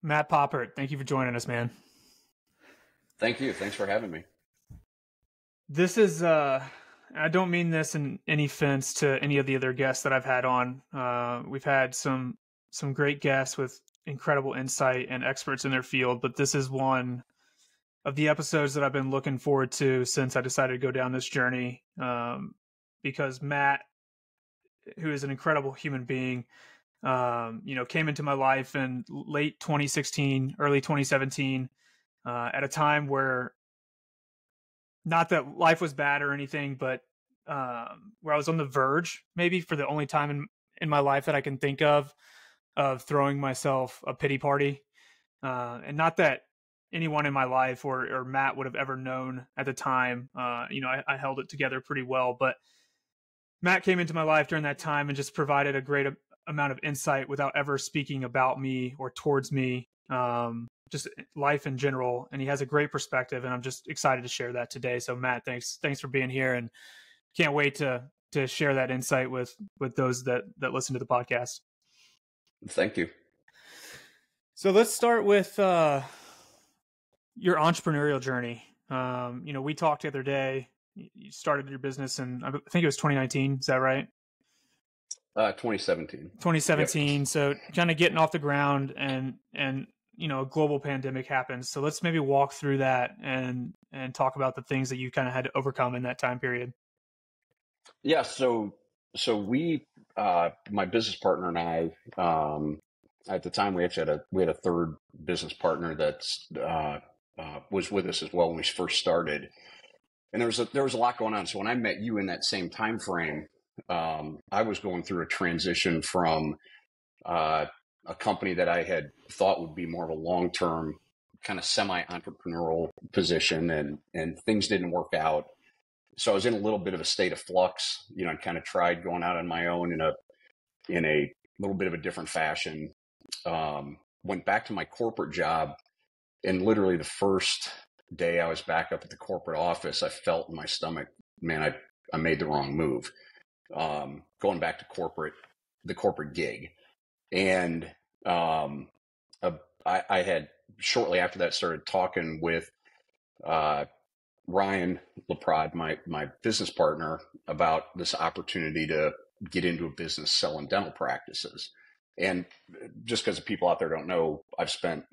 Matt Poppert, thank you for joining us, man. Thank you. Thanks for having me. This is, I don't mean this in any offense to any of the other guests that I've had on. We've had some great guests with incredible insight and experts in their field, but this is one of the episodes that I've been looking forward to since I decided to go down this journey. Because Matt, who is an incredible human being, came into my life in late 2016, early 2017, at a time where, not that life was bad or anything, but where I was on the verge, maybe for the only time in my life that I can think of throwing myself a pity party. And not that anyone in my life or Matt would have ever known at the time. I held it together pretty well, but Matt came into my life during that time and just provided a great amount of insight without ever speaking about me or towards me, just life in general. And he has a great perspective, and I'm just excited to share that today. So Matt, thanks for being here, and can't wait to share that insight with those that listen to the podcast. Thank you. So let's start with your entrepreneurial journey. We talked the other day. You started your business in, I think it was 2019. Is that right? 2017. 2017. Yep. So kind of getting off the ground, and a global pandemic happens. So let's maybe walk through that and talk about the things that you kind of had to overcome in that time period. Yeah. So we, my business partner and I, at the time we actually had a third business partner that's was with us as well when we first started. And there was a lot going on. So when I met you in that same time frame, I was going through a transition from a company that I had thought would be more of a long-term kind of semi-entrepreneurial position, and things didn't work out. So I was in a little bit of a state of flux. I kind of tried going out on my own in a little bit of a different fashion. Went back to my corporate job, and literally the first day I was back up at the corporate office, I felt in my stomach, man, I made the wrong move. Going back to the corporate gig. And I had shortly after that started talking with Ryan LaPrade, my business partner, about this opportunity to get into a business selling dental practices. And just because people out there don't know, I'd spent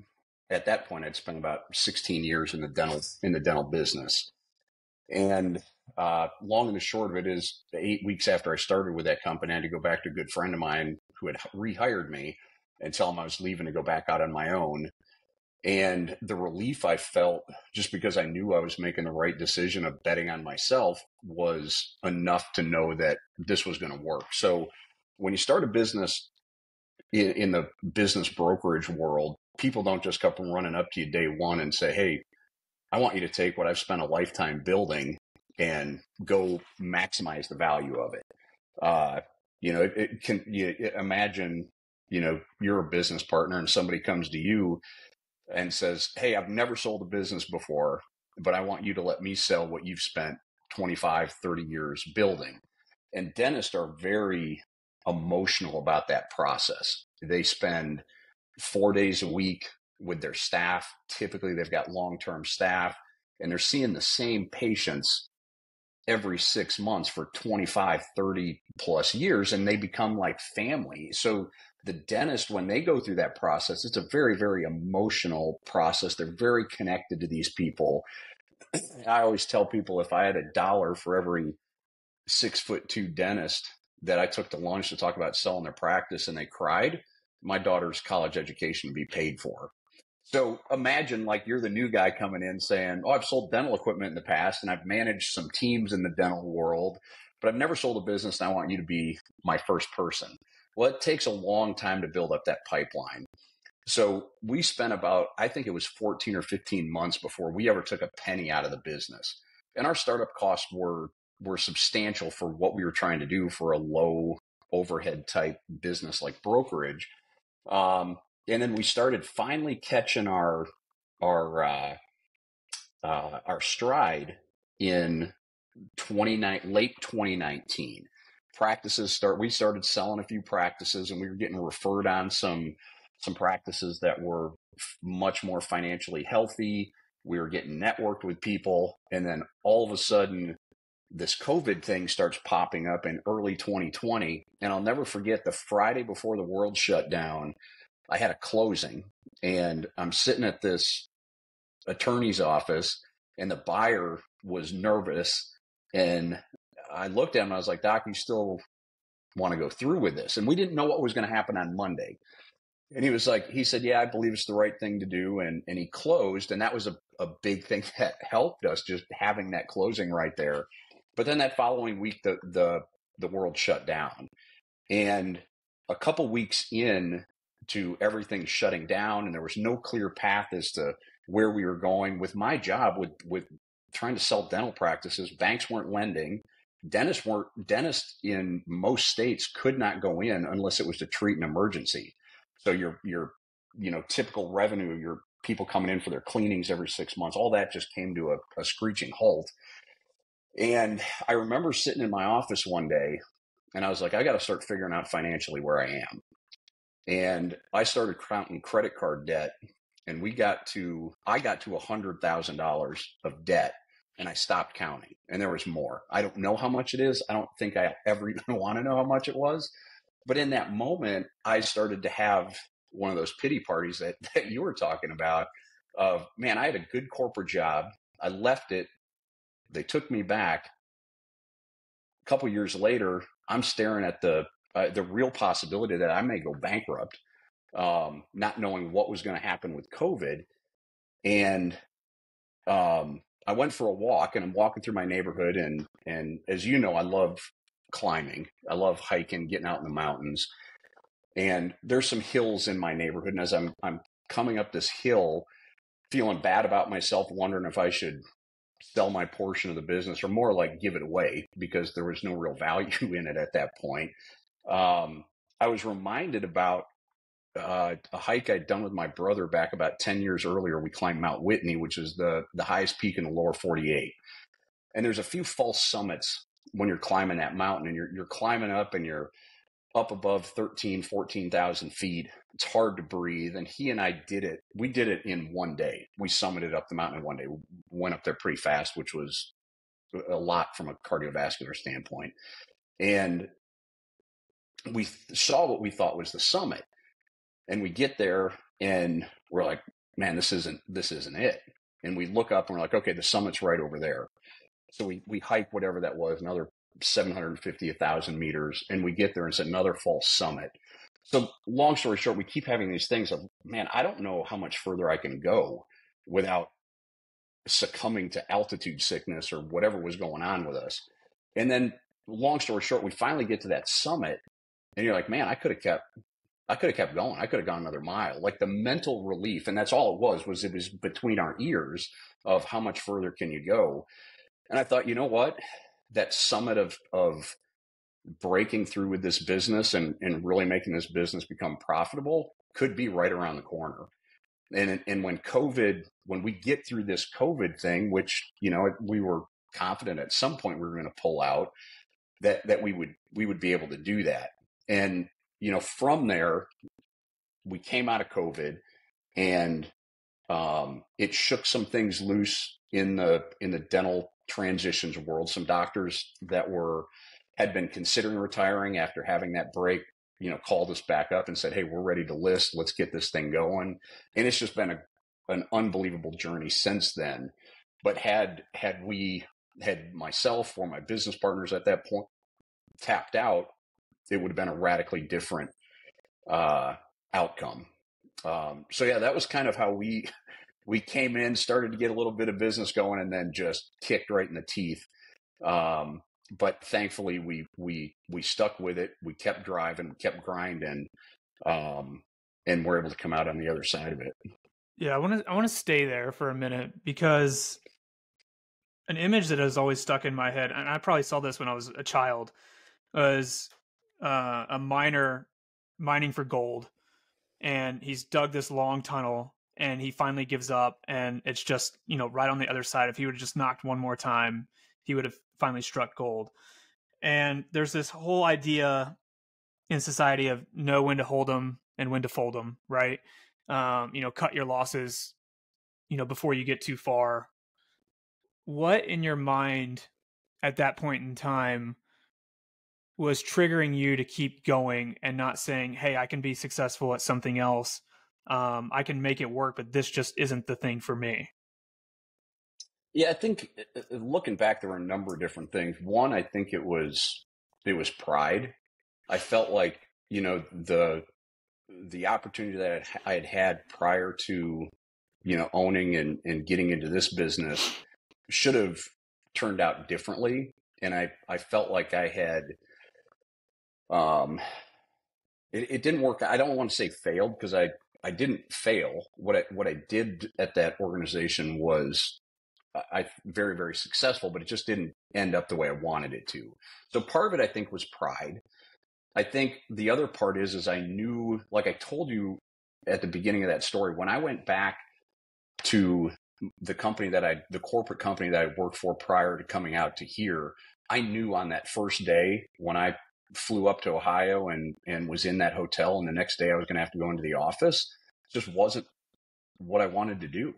about 16 years in the dental business. And long and the short of it is, 8 weeks after I started with that company, I had to go back to a good friend of mine who had rehired me and tell him I was leaving to go back out on my own. And the relief I felt, just because I knew I was making the right decision of betting on myself, was enough to know that this was going to work. So when you start a business in the business brokerage world, people don't just come running up to you day one and say, hey, I want you to take what I've spent a lifetime building and go maximize the value of it. Imagine, you're a business partner and somebody comes to you and says, hey, I've never sold a business before, but I want you to let me sell what you've spent 25, 30 years building. And dentists are very emotional about that process. They spend 4 days a week with their staff. Typically, they've got long-term staff, and they're seeing the same patients every 6 months for 25, 30 plus years, and they become like family. So the dentist, when they go through that process, it's a very, very emotional process. They're very connected to these people. I always tell people, if I had $1 for every 6'2" dentist that I took to lunch to talk about selling their practice and they cried, my daughter's college education would be paid for. So imagine, like, you're the new guy coming in saying, oh, I've sold dental equipment in the past and I've managed some teams in the dental world, but I've never sold a business and I want you to be my first person. Well, it takes a long time to build up that pipeline. So we spent about, I think it was 14 or 15 months before we ever took a penny out of the business. And our startup costs were substantial for what we were trying to do for a low overhead type business like brokerage. And then we started finally catching our stride in late 2019. We started selling a few practices, and we were getting referred on some some practices that were much more financially healthy. We were getting networked with people. And then all of a sudden, this COVID thing starts popping up in early 2020. And I'll never forget the Friday before the world shut down, I had a closing and I'm sitting at this attorney's office and the buyer was nervous. And I looked at him and I was like, Doc, you still want to go through with this? And we didn't know what was going to happen on Monday. And he said, yeah, I believe it's the right thing to do. And he closed. And that was a big thing that helped us, just having that closing right there. But then that following week, the world shut down. And a couple weeks in to everything shutting down, and there was no clear path as to where we were going with my job with trying to sell dental practices. Banks weren't lending. Dentists in most states could not go in unless it was to treat an emergency. So your typical revenue, your people coming in for their cleanings every 6 months, all that just came to a screeching halt. And I remember sitting in my office one day and I was like, I got to start figuring out financially where I am. And I started counting credit card debt, and I got to $100,000 of debt, and I stopped counting. And there was more. I don't know how much it is. I don't think I ever even want to know how much it was. But in that moment, I started to have one of those pity parties that you were talking about of, man, I had a good corporate job. I left it. They took me back. A couple years later, I'm staring at the real possibility that I may go bankrupt, not knowing what was going to happen with COVID. And I went for a walk, and I'm walking through my neighborhood. And as you know, I love climbing. I love hiking, getting out in the mountains. And there's some hills in my neighborhood. And as I'm coming up this hill, feeling bad about myself, wondering if I should sell my portion of the business or more like give it away, because there was no real value in it at that point. I was reminded about a hike I'd done with my brother back about 10 years earlier. We climbed Mount Whitney, which is the highest peak in the lower 48. And there's a few false summits when you're climbing that mountain, and you're climbing up and you're up above 14,000 feet. It's hard to breathe. And he and I did it. We did it in one day. We summited up the mountain in one day. We went up there pretty fast, which was a lot from a cardiovascular standpoint. And we saw what we thought was the summit. And we get there and we're like, man, this isn't it. And we look up and we're like, okay, the summit's right over there. So we hike whatever that was, another 750, 1,000 meters. And we get there and it's another false summit. So long story short, we keep having these things of, man, I don't know how much further I can go without succumbing to altitude sickness or whatever was going on with us. And then long story short, we finally get to that summit and you're like, man, I could have kept going. I could have gone another mile. Like the mental relief, and that's all it was between our ears of how much further can you go. And I thought, you know what? That summit of breaking through with this business and really making this business become profitable could be right around the corner. And when we get through this COVID thing, which, we were confident at some point we were going to pull out, that we would be able to do that. And, from there, we came out of COVID and it shook some things loose in the dental transitions world. Some doctors that had been considering retiring after having that break, called us back up and said, hey, we're ready to list. Let's get this thing going. And it's just been an unbelievable journey since then. But had myself or my business partners at that point tapped out, it would have been a radically different outcome. So yeah, that was kind of how we came in, started to get a little bit of business going, and then just kicked right in the teeth. But thankfully, we stuck with it. We kept driving, kept grinding, and we're able to come out on the other side of it. Yeah, I want to stay there for a minute, because an image that has always stuck in my head, and I probably saw this when I was a child, was a miner mining for gold, and he's dug this long tunnel, and he finally gives up, and it's just, right on the other side. If he would have just knocked one more time, he would have finally struck gold. And there's this whole idea in society of know when to hold them, and when to fold them, right? Cut your losses, before you get too far. What in your mind at that point in time was triggering you to keep going and not saying, "Hey, I can be successful at something else. I can make it work, but this just isn't the thing for me." Yeah, I think looking back, there were a number of different things. One, I think it was pride. I felt like, the opportunity that I had had prior to, owning and getting into this business should have turned out differently. And I felt like I had, um, it didn't work. I don't want to say failed, because I didn't fail. What I did at that organization was I very, very successful, but it just didn't end up the way I wanted it to. So part of it, I think, was pride. I think the other part is I knew, like I told you at the beginning of that story, when I went back to the corporate company that I worked for prior to coming out to here, I knew on that first day when I flew up to Ohio and was in that hotel, and the next day I was going to have to go into the office. It just wasn't what I wanted to do.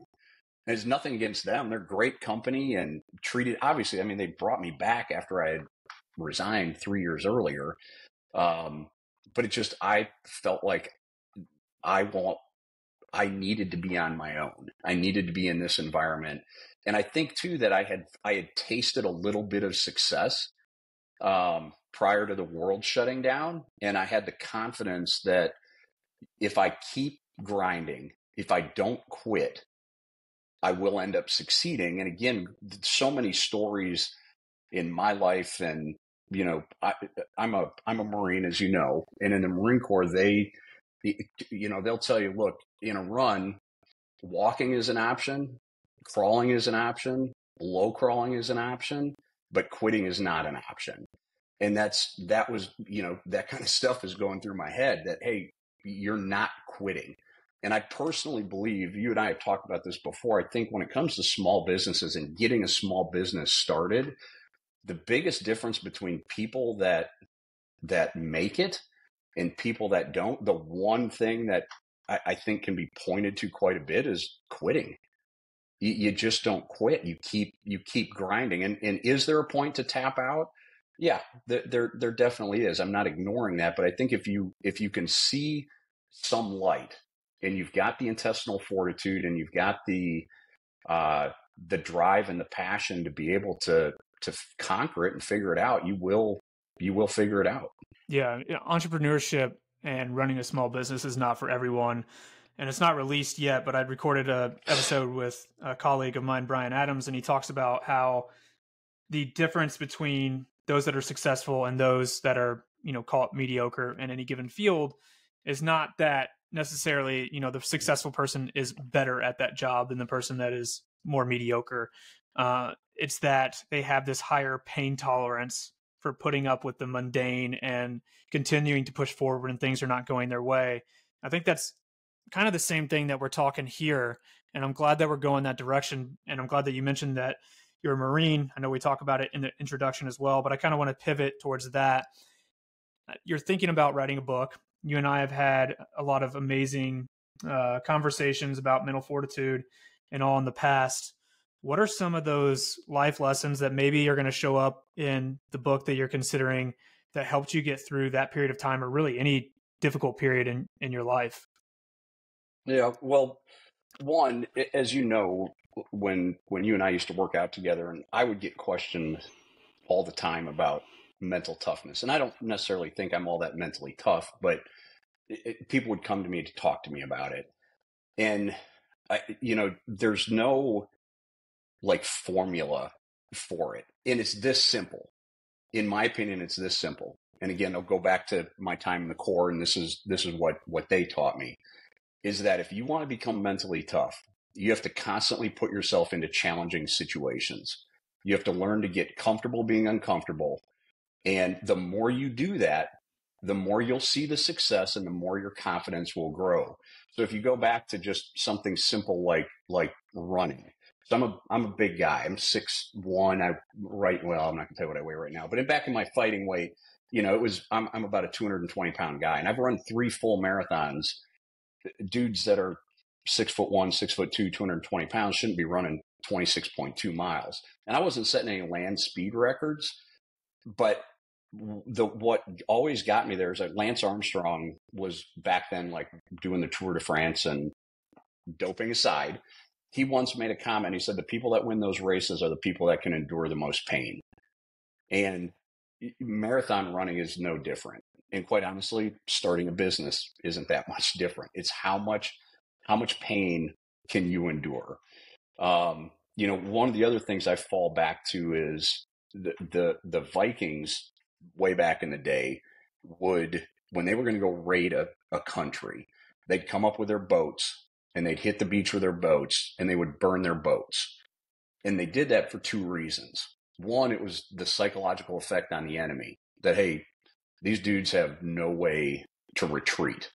There's nothing against them. They're a great company and obviously, I mean, they brought me back after I had resigned 3 years earlier. But I felt like I needed to be on my own. I needed to be in this environment. And I think too that I had tasted a little bit of success, prior to the world shutting down. And I had the confidence that if I keep grinding, if I don't quit, I will end up succeeding. And again, so many stories in my life, and I'm a Marine, as you know, and in the Marine Corps, they'll tell you, look, in a run, walking is an option, crawling is an option, low crawling is an option, but quitting is not an option. And that was, that kind of stuff is going through my head, that, hey, you're not quitting. And I personally believe, you and I have talked about this before, I think when it comes to small businesses and getting a small business started, the biggest difference between people that make it and people that don't, the one thing that I think can be pointed to quite a bit is quitting. You just don't quit. You keep grinding. And is there a point to tap out? Yeah, there definitely is. I'm not ignoring that, but I think if you can see some light, and you've got the intestinal fortitude, and you've got the drive and the passion to be able to conquer it and figure it out, you will figure it out. Yeah, entrepreneurship and running a small business is not for everyone, and it's not released yet. But I recorded a episode with a colleague of mine, Brian Adams, and he talks about how the difference between those that are successful and those that are, call it mediocre in any given field, is not that necessarily, the successful person is better at that job than the person that is more mediocre. It's that they have this higher pain tolerance for putting up with the mundane and continuing to push forward when things are not going their way. I think that's kind of the same thing that we're talking here. And I'm glad that we're going that direction. And I'm glad that you mentioned that you're a Marine. I know we talk about it in the introduction as well, but I kind of want to pivot towards that. You're thinking about writing a book. You and I have had a lot of amazing conversations about mental fortitude and all in the past. What are some of those life lessons that maybe are going to show up in the book that you're considering that helped you get through that period of time, or really any difficult period in your life? Yeah, well, one, as you know, when you and I used to work out together, and I would get questioned all the time about mental toughness, and I don't necessarily think I'm all that mentally tough, but people would come to me to talk to me about it, and there's no like formula for it, and it's this simple. In my opinion, it's this simple. And again, I'll go back to my time in the Corps, and this is what they taught me, is that if you want to become mentally tough, you have to constantly put yourself into challenging situations. You have to learn to get comfortable being uncomfortable. And the more you do that, the more you'll see the success and the more your confidence will grow. So if you go back to just something simple like running. So I'm a big guy. I'm 6'1". I'm not gonna tell you what I weigh right now, but back in my fighting weight, I'm about a 220-pound guy, and I've run 3 full marathons. Dudes that are 6'1", 6'2", 220 pounds shouldn't be running 26.2 miles. And I wasn't setting any land speed records, but what always got me there is that Lance Armstrong was back then like doing the Tour de France, and doping aside, he once made a comment. He said the people that win those races are the people that can endure the most pain. And marathon running is no different. And quite honestly, starting a business isn't that much different. It's how much pain can you endure? One of the other things I fall back to is the Vikings way back in the day would, when they were going to go raid a country, they'd come up with their boats and they'd hit the beach with their boats and they would burn their boats. And they did that for 2 reasons. One, it was the psychological effect on the enemy that, hey, these dudes have no way to retreat.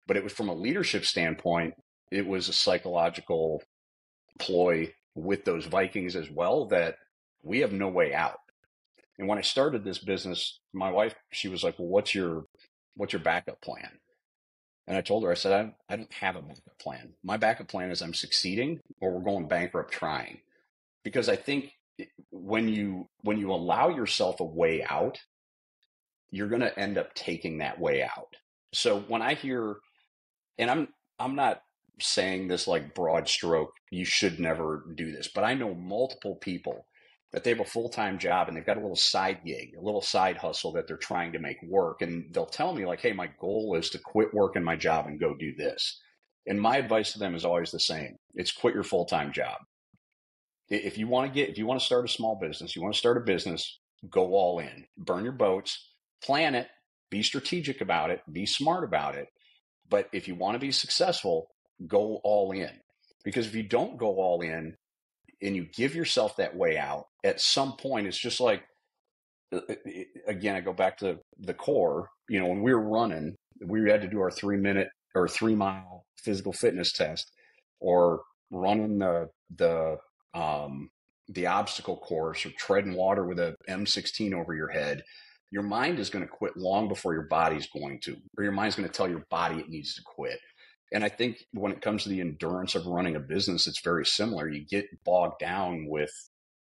But it was from a leadership standpoint, it was a psychological ploy with those Vikings as well, that we have no way out. And when I started this business, my wife, she was like, well, what's your backup plan? And I told her, I said, I don't have a backup plan. My backup plan is I'm succeeding or we're going bankrupt trying. Because I think when you allow yourself a way out, you're going to end up taking that way out. So when I hear, and I'm not saying this like broad stroke, you should never do this, but I know multiple people that they have a full-time job and they've got a little side gig, a little side hustle that they're trying to make work. And they'll tell me like, hey, my goal is to quit working my job and go do this. And my advice to them is always the same. It's quit your full-time job. If you want to start a small business, you want to start a business, go all in, burn your boats, plan it, be strategic about it, be smart about it. But if you want to be successful, go all in. Because if you don't go all in and you give yourself that way out, at some point, it's just like, again, I go back to the core, when we were running, we had to do our 3-minute or 3-mile physical fitness test, or running the obstacle course, or treading water with a M16 over your head. Your mind is going to quit long before your body's going to, or your mind's going to tell your body it needs to quit. And I think when it comes to the endurance of running a business, it's very similar. You get bogged down with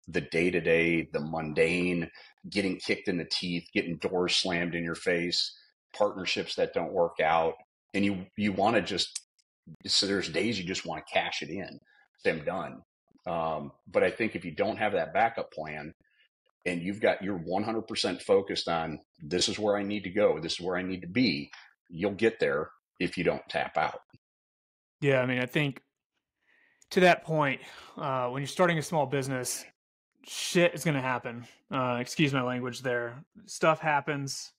the day-to-day, the mundane, getting kicked in the teeth, getting doors slammed in your face, partnerships that don't work out. And you want to so there's days you just want to cash it in. Say, I'm done. But I think if you don't have that backup plan and you're 100% focused on, this is where I need to go, this is where I need to be, you'll get there if you don't tap out. Yeah, I mean, I think to that point, when you're starting a small business, shit is going to happen. Excuse my language there. Stuff happens.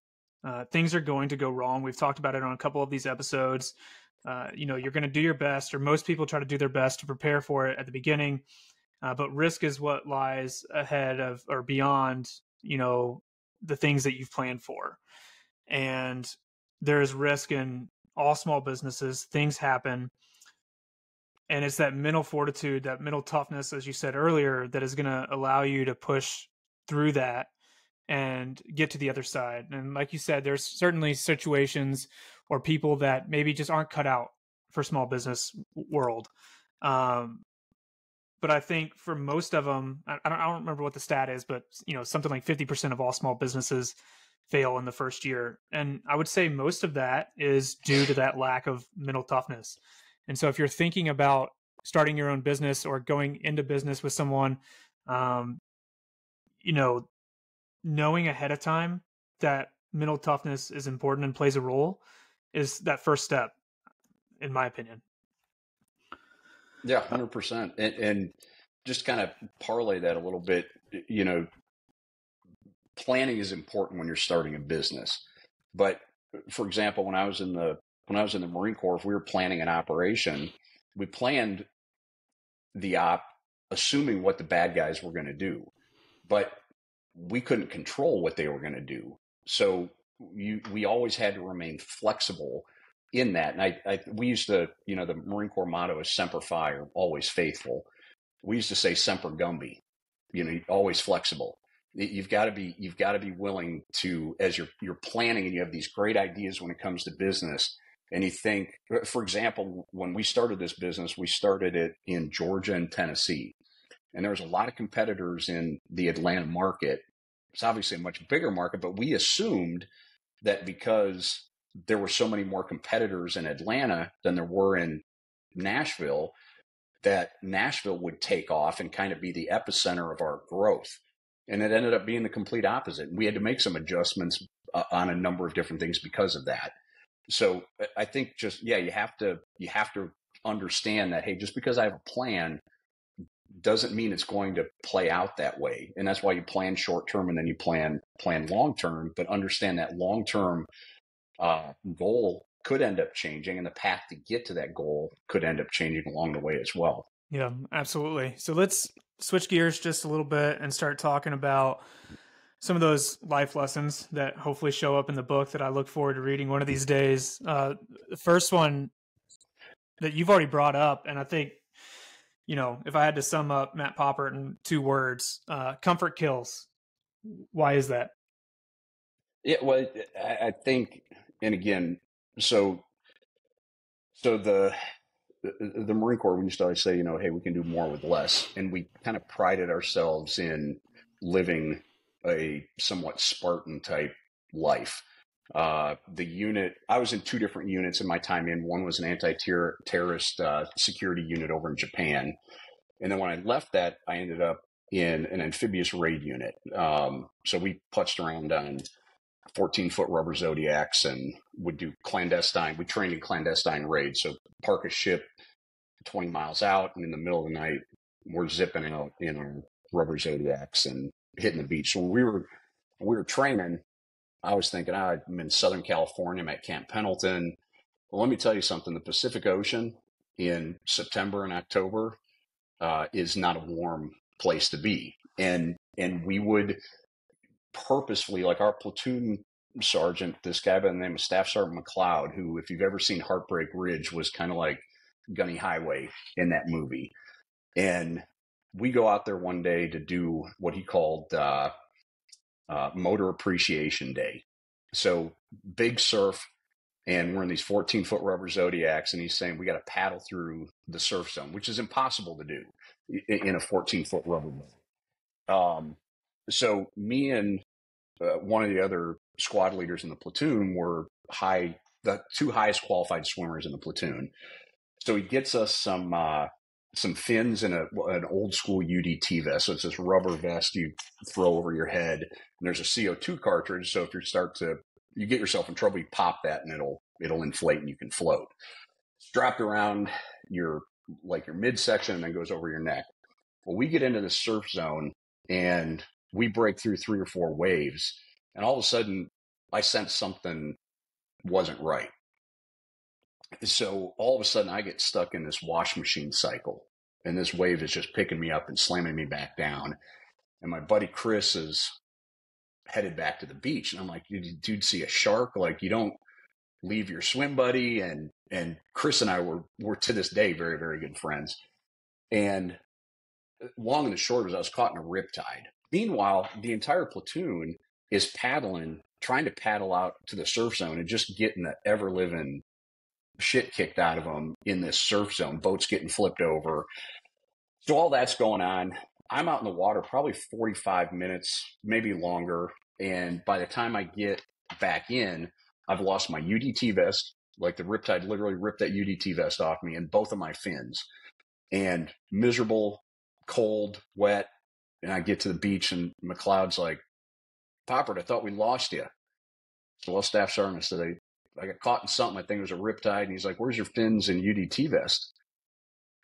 Things are going to go wrong. We've talked about it on a couple of these episodes. You're going to do your best, or most people try to do their best to prepare for it at the beginning. But risk is what lies ahead of or beyond, the things that you've planned for. And there is risk in all small businesses. Things happen. And it's that mental fortitude, that mental toughness, as you said earlier, that is going to allow you to push through that and get to the other side. And like you said, there's certainly situations or people that maybe just aren't cut out for small business world. But I think for most of them, I don't remember what the stat is, but something like 50% of all small businesses fail in the first year. And I would say most of that is due to that lack of mental toughness. And so if you're thinking about starting your own business or going into business with someone, knowing ahead of time that mental toughness is important and plays a role is that first step, in my opinion. Yeah, 100%. And just kind of parlay that a little bit, planning is important when you're starting a business. But for example, when I was in the Marine Corps, if we were planning an operation, we planned the op assuming what the bad guys were going to do, but we couldn't control what they were going to do. So we always had to remain flexible in that. And we used to, the Marine Corps motto is Semper Fi, or always faithful. We used to say Semper Gumby, always flexible. You've got to be willing to, as you're planning and you have these great ideas when it comes to business, and you think, for example, when we started this business, we started it in Georgia and Tennessee, and there was a lot of competitors in the Atlanta market. It's obviously a much bigger market, but we assumed that because there were so many more competitors in Atlanta than there were in Nashville, that Nashville would take off and kind of be the epicenter of our growth. And it ended up being the complete opposite. We had to make some adjustments on a number of different things because of that. So I think just, yeah, you have to understand that, hey, just because I have a plan doesn't mean it's going to play out that way. And that's why you plan short term and then you plan long term, but understand that long term goal could end up changing, and the path to get to that goal could end up changing along the way as well. Yeah, absolutely. So let's switch gears just a little bit and start talking about some of those life lessons that hopefully show up in the book that I look forward to reading one of these days. The first one that you've already brought up, and I think, if I had to sum up Matt Poppert in 2 words, comfort kills. Why is that? Yeah, well, I think, and again, so the Marine Corps, we used to always say, hey, we can do more with less, and we kind of prided ourselves in living a somewhat Spartan type life. The unit, I was in 2 different units in my time in. One was an anti-terrorist security unit over in Japan, and then when I left that, I ended up in an amphibious raid unit. So we putzed around on 14-foot rubber Zodiacs and would do clandestine. We trained in clandestine raids. So park a ship 20 miles out, and in the middle of the night, we're zipping out in our rubber Zodiacs and hitting the beach. So when we were training, I was thinking, I'm in Southern California, I'm at Camp Pendleton. Well, let me tell you something. The Pacific Ocean in September and October is not a warm place to be. And we would purposefully, like our platoon sergeant, this guy by the name of Staff Sergeant McLeod, who, if you've ever seen Heartbreak Ridge, was kind of like Gunny Highway in that movie. And we go out there one day to do what he called Motor Appreciation Day. So big surf, and we're in these 14-foot rubber Zodiacs, and he's saying we got to paddle through the surf zone, which is impossible to do in a 14-foot rubber boat. So me and one of the other squad leaders in the platoon were the 2 highest qualified swimmers in the platoon. So he gets us some fins and an old school UDT vest. So it's this rubber vest you throw over your head, and there's a CO2 cartridge. So if you get yourself in trouble, you pop that and it'll inflate and you can float. Strapped around your midsection and then goes over your neck. Well, we get into the surf zone and we break through 3 or 4 waves, and all of a sudden I sense something wasn't right. So all of a sudden I get stuck in this wash machine cycle, and this wave is just picking me up and slamming me back down. And my buddy Chris is headed back to the beach, and I'm like, dude, see a shark? Like, you don't leave your swim buddy. And Chris and I were to this day very, very good friends. And long and the short was I was caught in a riptide. Meanwhile, the entire platoon is trying to paddle out to the surf zone and just getting the ever living shit kicked out of them in this surf zone. Boats getting flipped over. So all that's going on. I'm out in the water probably 45 minutes, maybe longer. And by the time I get back in, I've lost my UDT vest. Like, the riptide literally ripped that UDT vest off me, and both of my fins. And miserable, cold, wet. And I get to the beach, and McLeod's like, Poppert, I thought we lost you. So, well, Staff Sergeant said, I got caught in something. I think it was a riptide. And he's like, where's your fins and UDT vest?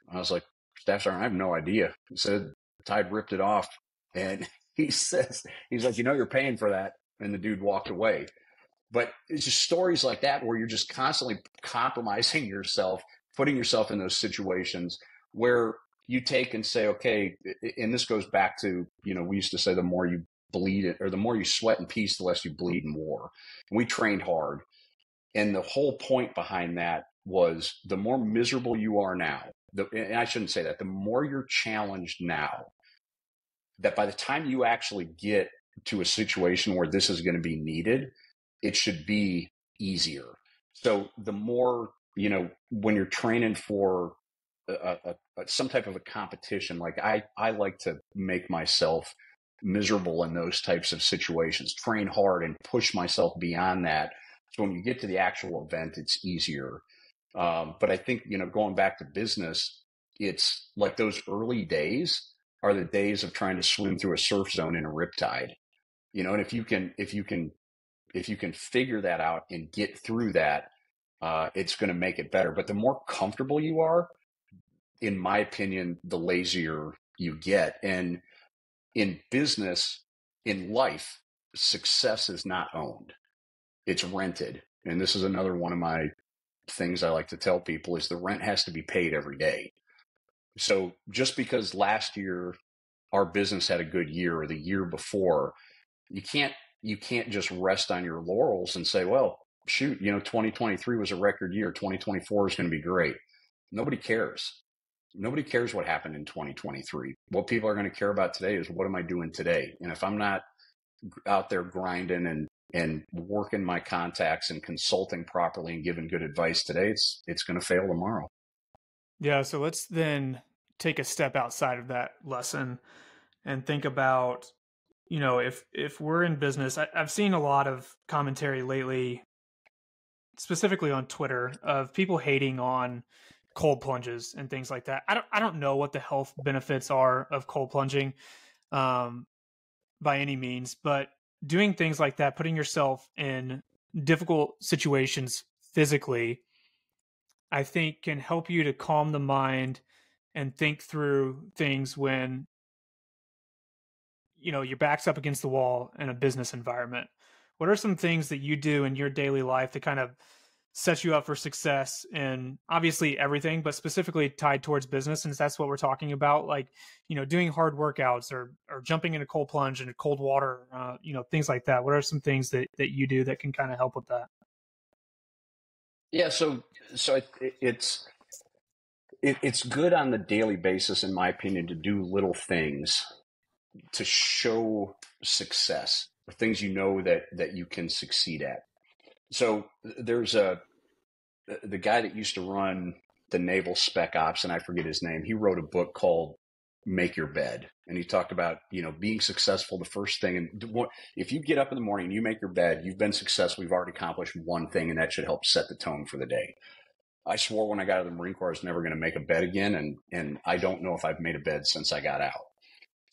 And I was like, Staff Sergeant, I have no idea. He said, the tide ripped it off. And he's like, you're paying for that. And the dude walked away. But it's just stories like that where you're just constantly compromising yourself, putting yourself in those situations where you take and say, okay, and this goes back to, we used to say the more you bleed it, or the more you sweat in peace, the less you bleed in war. And we trained hard. And the whole point behind that was the more miserable you are now, and I shouldn't say that, the more you're challenged now, that by the time you actually get to a situation where this is going to be needed, it should be easier. So the more, when you're training for some type of a competition, like I like to make myself miserable in those types of situations, train hard and push myself beyond that. So when you get to the actual event, it's easier. But I think, going back to business, it's like those early days are the days of trying to swim through a surf zone in a riptide, and if you can figure that out and get through that, it's going to make it better. But the more comfortable you are, in my opinion, the lazier you get. And in business, in life, success is not owned. It's rented. And this is another one of my things I like to tell people is the rent has to be paid every day. So just because last year our business had a good year or the year before, you can't just rest on your laurels and say, well, shoot, 2023 was a record year. 2024 is going to be great. Nobody cares. Nobody cares what happened in 2023. What people are going to care about today is what am I doing today? And if I'm not out there grinding and working my contacts and consulting properly and giving good advice today, it's going to fail tomorrow. Yeah, so let's then take a step outside of that lesson and think about, if we're in business. I've seen a lot of commentary lately, specifically on Twitter, of people hating on cold plunges and things like that. I don't know what the health benefits are of cold plunging, by any means, but doing things like that, putting yourself in difficult situations physically, I think can help you to calm the mind and think through things when your back's up against the wall in a business environment. What are some things that you do in your daily life that kind of sets you up for success in obviously everything, but specifically tied towards business, since that's what we're talking about, like, doing hard workouts or jumping in a cold plunge into cold water, things like that. What are some things that you do that can kind of help with that? Yeah, it's good on the daily basis, in my opinion, to do little things to show success or things that you can succeed at. So there's the guy that used to run the naval spec ops, and I forget his name. He wrote a book called Make Your Bed, and he talked about being successful. The first thing, and if you get up in the morning and you make your bed, you've been successful. You've already accomplished one thing, and that should help set the tone for the day. I swore when I got out of the Marine Corps I was never going to make a bed again, and I don't know if I've made a bed since I got out.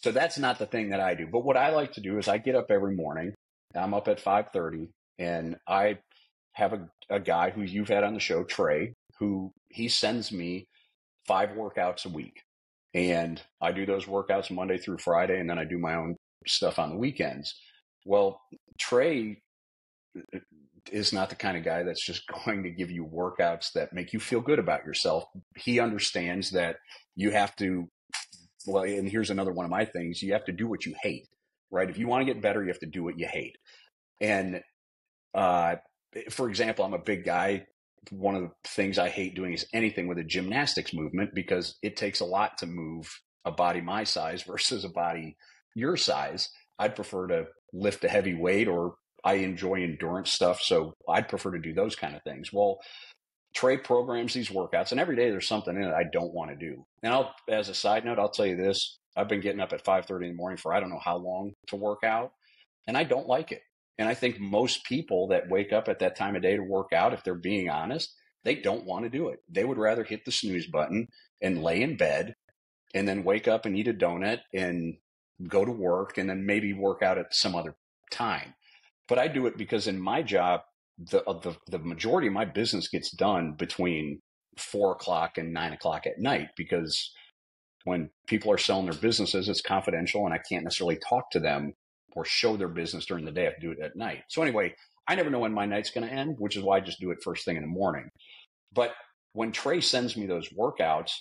So that's not the thing that I do. But what I like to do is I get up every morning. I'm up at 5:30, and I have a guy who you've had on the show, Trey, who he sends me 5 workouts a week. And I do those workouts Monday through Friday, and then I do my own stuff on the weekends. Well, Trey is not the kind of guy that's just going to give you workouts that make you feel good about yourself. He understands that you have to, well, and here's another one of my things, you have to do what you hate, right? If you want to get better, you have to do what you hate. And for example, I'm a big guy. One of the things I hate doing is anything with a gymnastics movement, because it takes a lot to move a body my size versus a body your size. I'd prefer to lift a heavy weight, or I enjoy endurance stuff, so I'd prefer to do those kind of things. Well, Trey programs these workouts, and every day there's something in it I don't want to do. And as a side note, I'll tell you this. I've been getting up at 5:30 in the morning for I don't know how long to work out, and I don't like it. And I think most people that wake up at that time of day to work out, if they're being honest, they don't want to do it. They would rather hit the snooze button and lay in bed and then wake up and eat a donut and go to work and then maybe work out at some other time. But I do it because in my job, the majority of my business gets done between 4 o'clock and 9 o'clock at night, because when people are selling their businesses, it's confidential and I can't necessarily talk to them or show their business during the day. I have to do it at night. So anyway, I never know when my night's going to end, which is why I just do it first thing in the morning. But when Trey sends me those workouts,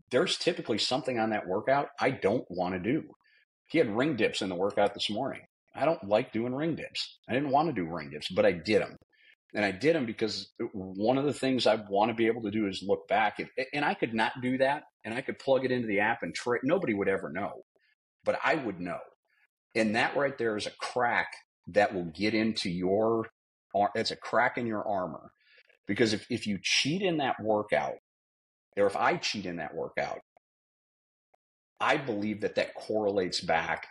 there's typically something on that workout I don't want to do. He had ring dips in the workout this morning. I don't like doing ring dips. I didn't want to do ring dips, but I did them. And I did them because one of the things I want to be able to do is look back. And I could not do that. And I could plug it into the app and nobody would ever know. But I would know. And that right there is a crack that will get into it's a crack in your armor. Because if you cheat in that workout, or if I cheat in that workout, I believe that correlates back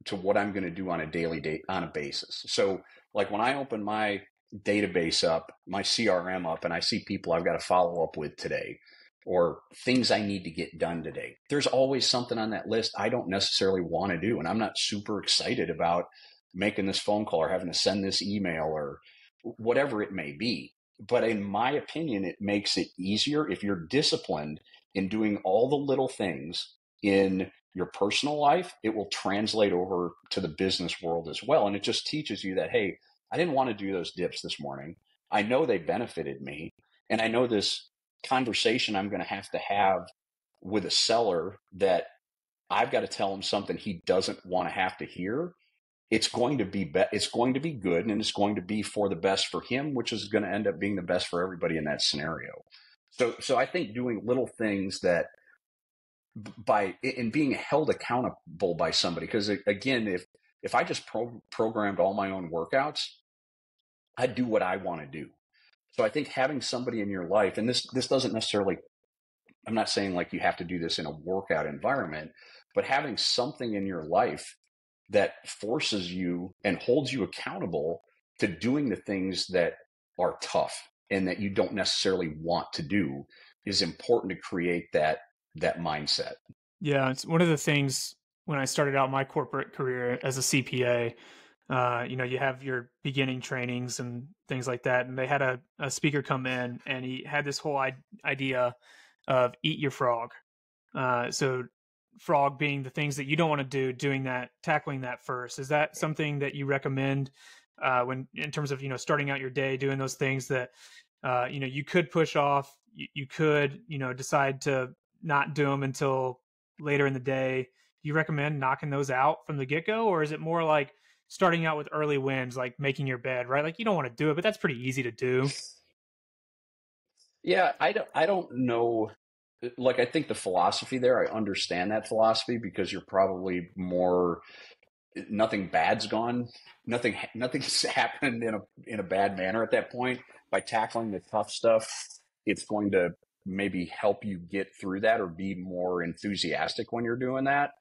to what I'm going to do on a on a basis. So like when I open my database up, my CRM up, and I see people I've got to follow up with today or things I need to get done today, there's always something on that list I don't necessarily want to do. And I'm not super excited about making this phone call or having to send this email or whatever it may be. But in my opinion, it makes it easier if you're disciplined in doing all the little things in your personal life. It will translate over to the business world as well. And it just teaches you that, hey, I didn't want to do those dips this morning. I know they benefited me. And I know this conversation I'm going to have with a seller that I've got to tell him something he doesn't want to have to hear. It's going to be it's going to be good, and it's going to be for the best for him, which is going to end up being the best for everybody in that scenario. So I think doing little things that in being held accountable by somebody, because again, if I just programmed all my own workouts, I'd do what I want to do. So I think having somebody in your life, and this doesn't necessarily, I'm not saying like you have to do this in a workout environment, but having something in your life that forces you and holds you accountable to doing the things that are tough and that you don't necessarily want to do is important to create that mindset. Yeah, it's one of the things when I started out my corporate career as a CPA. You have your beginning trainings and things like that, and they had a speaker come in, and he had this whole idea of eat your frog. So frog being the things that you don't want to do, tackling that first. Is that something that you recommend when in terms of starting out your day, doing those things that you could push off, you could decide to not do them until later in the day? Do you recommend knocking those out from the get-go, or is it more like starting out with early wins, like making your bed, right? Like you don't want to do it, but that's pretty easy to do. Yeah, I don't know. Like, I think the philosophy there, I understand that philosophy because you're probably more, nothing bad's gone, nothing's happened in a bad manner at that point. By tackling the tough stuff, it's going to maybe help you get through that or be more enthusiastic when you're doing that.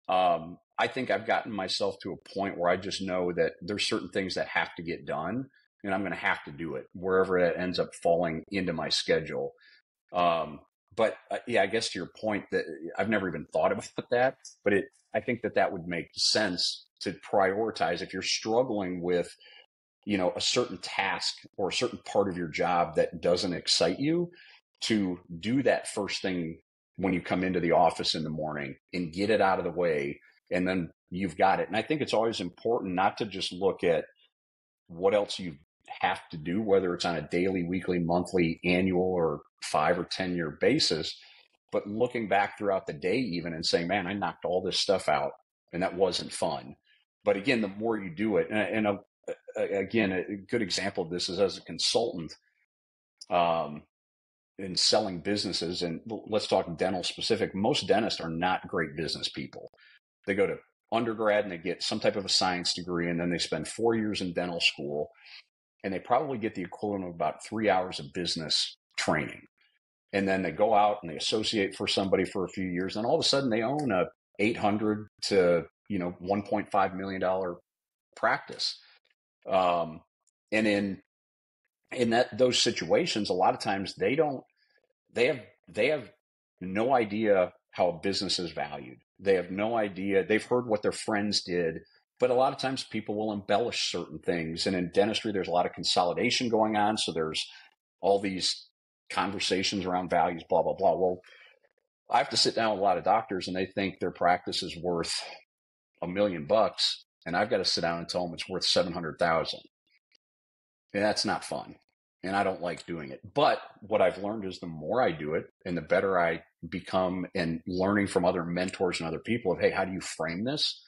I think I've gotten myself to a point where I just know that there's certain things that have to get done, and I'm going to have to do it wherever it ends up falling into my schedule. But yeah, I guess to your point, that I've never even thought about that, but I think that would make sense to prioritize if you're struggling with, a certain task or a certain part of your job that doesn't excite you, to do that first thing when you come into the office in the morning and get it out of the way. And then you've got it. And I think it's always important not to just look at what else you have to do, whether it's on a daily, weekly, monthly, annual, or 5 or 10 year basis, but looking back throughout the day even and saying, man, I knocked all this stuff out and that wasn't fun. But again, the more you do it, again, a good example of this is as a consultant um, in selling businesses, and let's talk dental specific. Most dentists are not great business people. They go to undergrad and they get some type of a science degree, and then they spend 4 years in dental school, and they probably get the equivalent of about 3 hours of business training. And then they go out and they associate for somebody for a few years, and all of a sudden they own a 800 to $1.5 million practice. And in those situations, a lot of times they have no idea how a business is valued. They have no idea. They've heard what their friends did, but a lot of times people will embellish certain things. And in dentistry, there's a lot of consolidation going on. So there's all these conversations around values, blah, blah, blah. Well, I have to sit down with a lot of doctors and they think their practice is worth $1 million, and I've got to sit down and tell them it's worth 700,000. And that's not fun. And I don't like doing it. But what I've learned is the more I do it and the better I become, and learning from other mentors and other people of, hey, how do you frame this?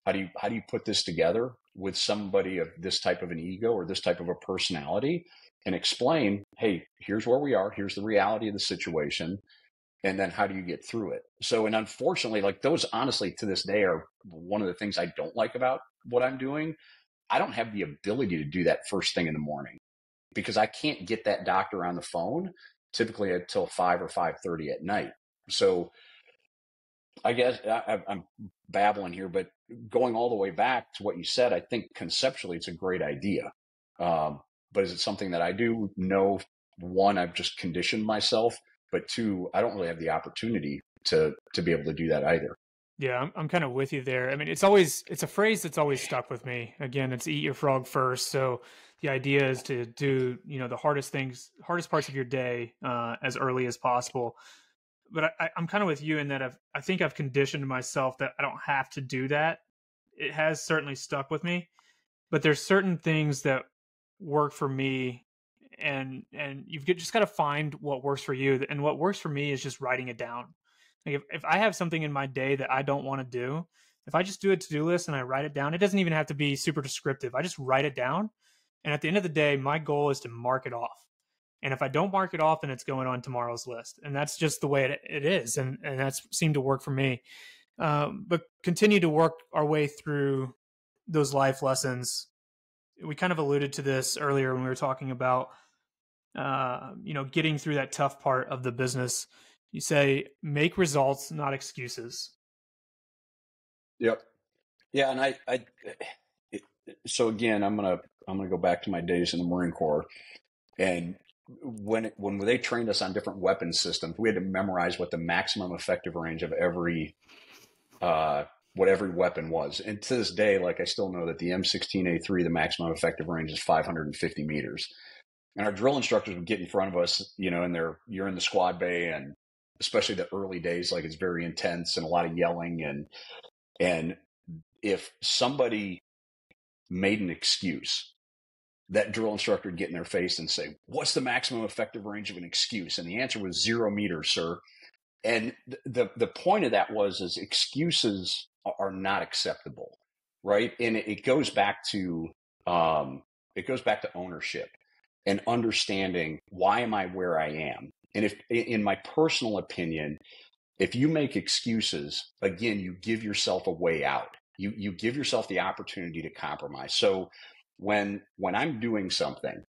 How do you put this together with somebody of this type of an ego or this type of a personality, and explain, hey, here's where we are. Here's the reality of the situation. And then how do you get through it? So, and unfortunately, like those honestly to this day are one of the things I don't like about what I'm doing. I don't have the ability to do that first thing in the morning because I can't get that doctor on the phone typically until 5 or 5:30 at night. So I guess I'm babbling here, but going all the way back to what you said, I think conceptually it's a great idea. But is it something that I do? No. One, I've just conditioned myself, but two, I don't really have the opportunity to be able to do that either. Yeah, I'm kind of with you there. I mean, it's a phrase that's always stuck with me. Again, it's eat your frog first. So the idea is to do, the hardest parts of your day as early as possible. But I'm kind of with you in that I think I've conditioned myself that I don't have to do that. It has certainly stuck with me, but there's certain things that work for me, and just got to find what works for you. And what works for me is just writing it down. Like if I have something in my day that I don't want to do, if I just do a to-do list and I write it down, it doesn't even have to be super descriptive. I just write it down. And at the end of the day, my goal is to mark it off. And if I don't mark it off, then it's going on tomorrow's list. And that's just the way it is. And that's seemed to work for me. But continue to work our way through those life lessons. We kind of alluded to this earlier when we were talking about, getting through that tough part of the business. You say, make results, not excuses. Yep. Yeah. And it, so again, I'm gonna go back to my days in the Marine Corps, and when they trained us on different weapon systems, we had to memorize what the maximum effective range of what every weapon was. And to this day, like I still know that the M16A3, the maximum effective range is 550 meters. And our drill instructors would get in front of us, and you're in the squad bay, and especially the early days, like it's very intense and a lot of yelling, and if somebody made an excuse, that drill instructor would get in their face and say, "What's the maximum effective range of an excuse?" And the answer was 0 meters, sir. And the point of that is excuses are not acceptable, right? And it goes back to ownership and understanding, why am I where I am? And if, in my personal opinion, if you make excuses, again, you give yourself a way out. You give yourself the opportunity to compromise. So when I'm doing something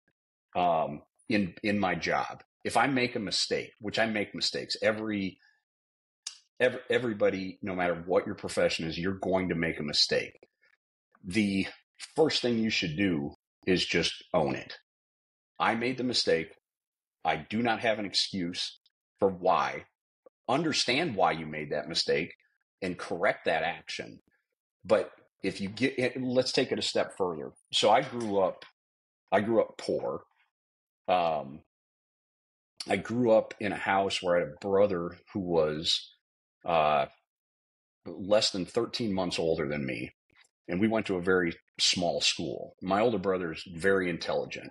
in my job, if I make a mistake, which I make mistakes, everybody, no matter what your profession is, you're going to make a mistake. The first thing you should do is just own it. I made the mistake. I do not have an excuse for why. Understand why you made that mistake and correct that action. But if you let's take it a step further. So I grew up poor. I grew up in a house where I had a brother who was less than 13 months older than me. And we went to a very small school. My older brother is very intelligent.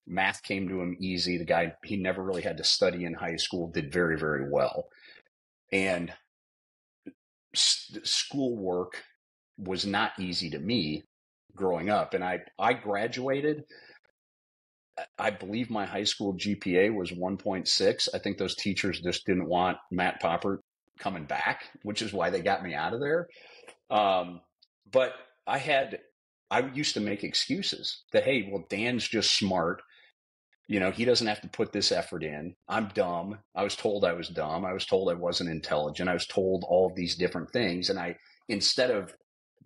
Math came to him easy. The guy, he never really had to study in high school, did very, very well. And schoolwork was not easy to me growing up. And I graduated. I believe my high school GPA was 1.6. I think those teachers just didn't want Matt Poppert coming back, which is why they got me out of there. But I used to make excuses that, hey, well, Dan's just smart. He doesn't have to put this effort in. I'm dumb. I was told I was dumb. I was told I wasn't intelligent. I was told all of these different things. And instead of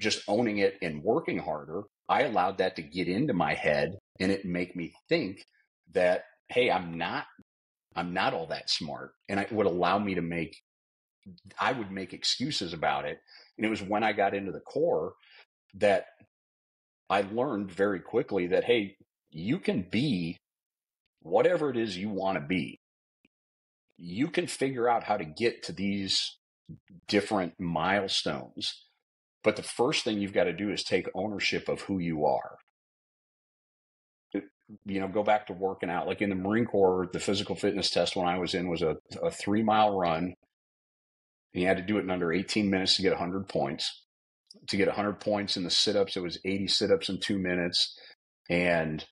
just owning it and working harder, I allowed that to get into my head and it make me think that, hey, I'm not all that smart. And it would allow me I would make excuses about it. And it was when I got into the Corps that I learned very quickly that, hey, you can be whatever it is you want to be. You can figure out how to get to these different milestones. But the first thing you've got to do is take ownership of who you are. Go back to working out. Like in the Marine Corps, the physical fitness test when I was in was a 3-mile run. And you had to do it in under 18 minutes to get 100 points. To get 100 points in the sit-ups, it was 80 sit-ups in 2 minutes. And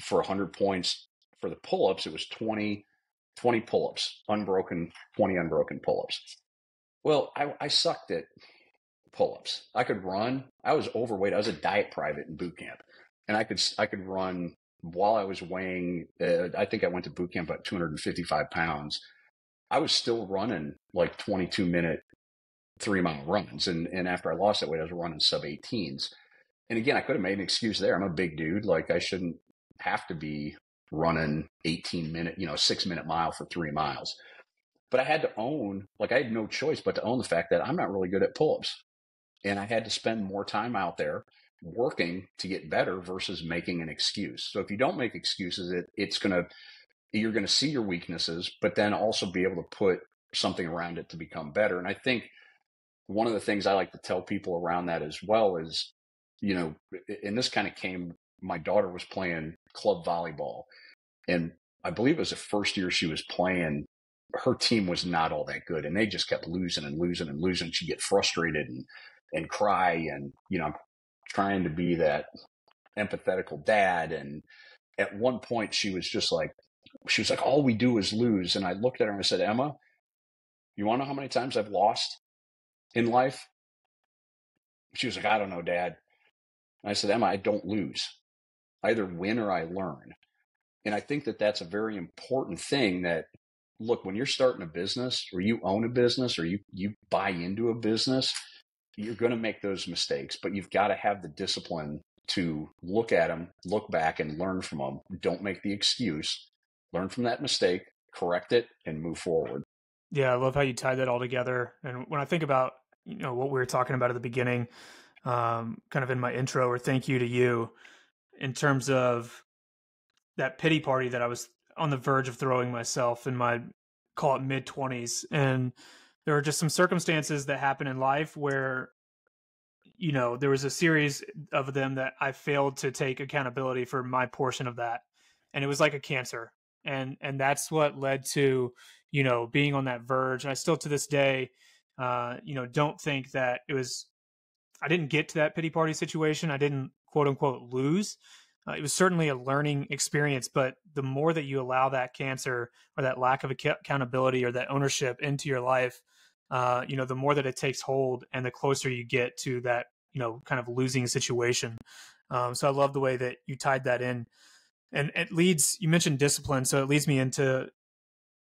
for 100 points for the pull-ups, it was 20 20 pull-ups, unbroken, 20 unbroken pull-ups. Well, I sucked at pull-ups. I could run. I was overweight. I was a diet private in boot camp, and I could run while I was weighing. I think I went to boot camp at 255 pounds. I was still running like 22-minute 3-mile runs, and after I lost that weight, I was running sub-18s. And again, I could have made an excuse there. I'm a big dude. Like I shouldn't have to be running 18-minute, 6-minute mile for 3 miles. But I had to own, like I had no choice but to own the fact that I'm not really good at pull-ups. And I had to spend more time out there working to get better versus making an excuse. So if you don't make excuses, you're going to see your weaknesses, but then also be able to put something around it to become better. And I think one of the things I like to tell people around that as well is, and this kind of my daughter was playing club volleyball, and I believe it was the first year she was playing. Her team was not all that good, and they just kept losing and losing and losing. She'd get frustrated and cry, and I'm trying to be that empathetical dad. And at one point, she was like, all we do is lose. And I looked at her and I said, Emma, you want to know how many times I've lost in life? She was like, I don't know, Dad. And I said, Emma, I don't lose. I either win or I learn. And I think that that's a very important thing that, look, when you're starting a business or you own a business or you buy into a business, you're going to make those mistakes, but you've got to have the discipline to look at them, look back and learn from them. Don't make the excuse, learn from that mistake, correct it, and move forward. Yeah, I love how you tied that all together. And when I think about, what we were talking about at the beginning, kind of in my intro or thank you to you, in terms of that pity party that I was on the verge of throwing myself in my, call it mid-20s. And there were just some circumstances that happen in life where, there was a series of them that I failed to take accountability for my portion of that. And it was like a cancer. And that's what led to, being on that verge. And I still to this day, don't think that I didn't get to that pity party situation. I didn't quote unquote lose. It was certainly a learning experience, but the more that you allow that cancer or that lack of accountability or that ownership into your life, the more that it takes hold and the closer you get to that, kind of losing situation. So I love the way that you tied that in. And you mentioned discipline. So it leads me into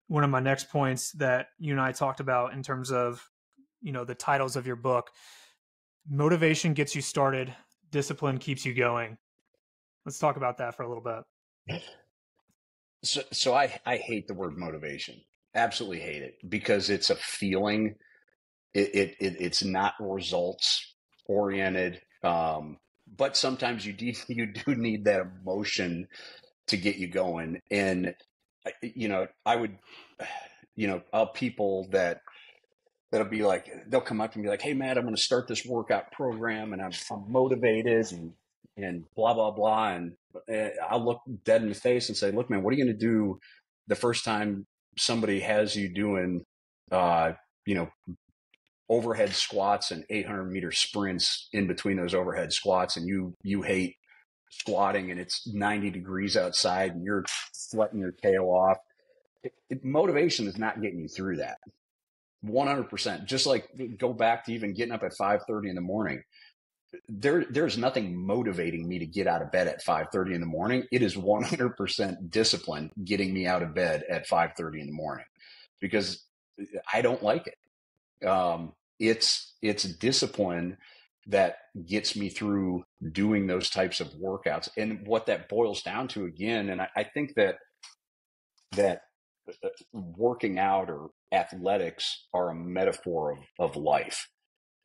one of my next points that you and I talked about in terms of, the titles of your book. Motivation gets you started. Discipline keeps you going. Let's talk about that for a little bit. So I hate the word motivation. Absolutely hate it because it's a feeling. It's not results oriented. But sometimes you do need that emotion to get you going. And I would, people that'll be like, they'll come up and be like, hey, Matt, I'm going to start this workout program and I'm motivated and blah, blah, blah. And I'll look dead in the face and say, look, man, what are you going to do the first time somebody has you doing, overhead squats and 800-meter sprints in between those overhead squats, and you hate squatting and it's 90 degrees outside and you're sweating your tail off. Motivation is not getting you through that. 100%. Just like go back to even getting up at 5:30 in the morning. There's nothing motivating me to get out of bed at 5:30 in the morning. It is 100% discipline getting me out of bed at 5:30 in the morning because I don't like it. It's discipline that gets me through doing those types of workouts. And what that boils down to again, and I think that working out or athletics are a metaphor of life.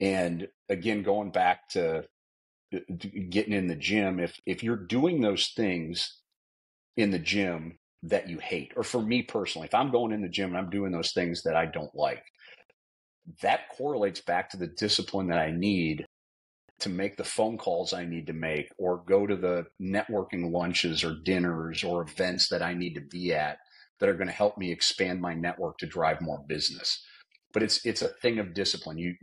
And again, going back to getting in the gym, if you're doing those things in the gym that you hate, or for me personally, if I'm going in the gym and I'm doing those things that I don't like, that correlates back to the discipline that I need to make the phone calls I need to make, or go to the networking lunches or dinners or events that I need to be at that are going to help me expand my network to drive more business. But it's a thing of discipline.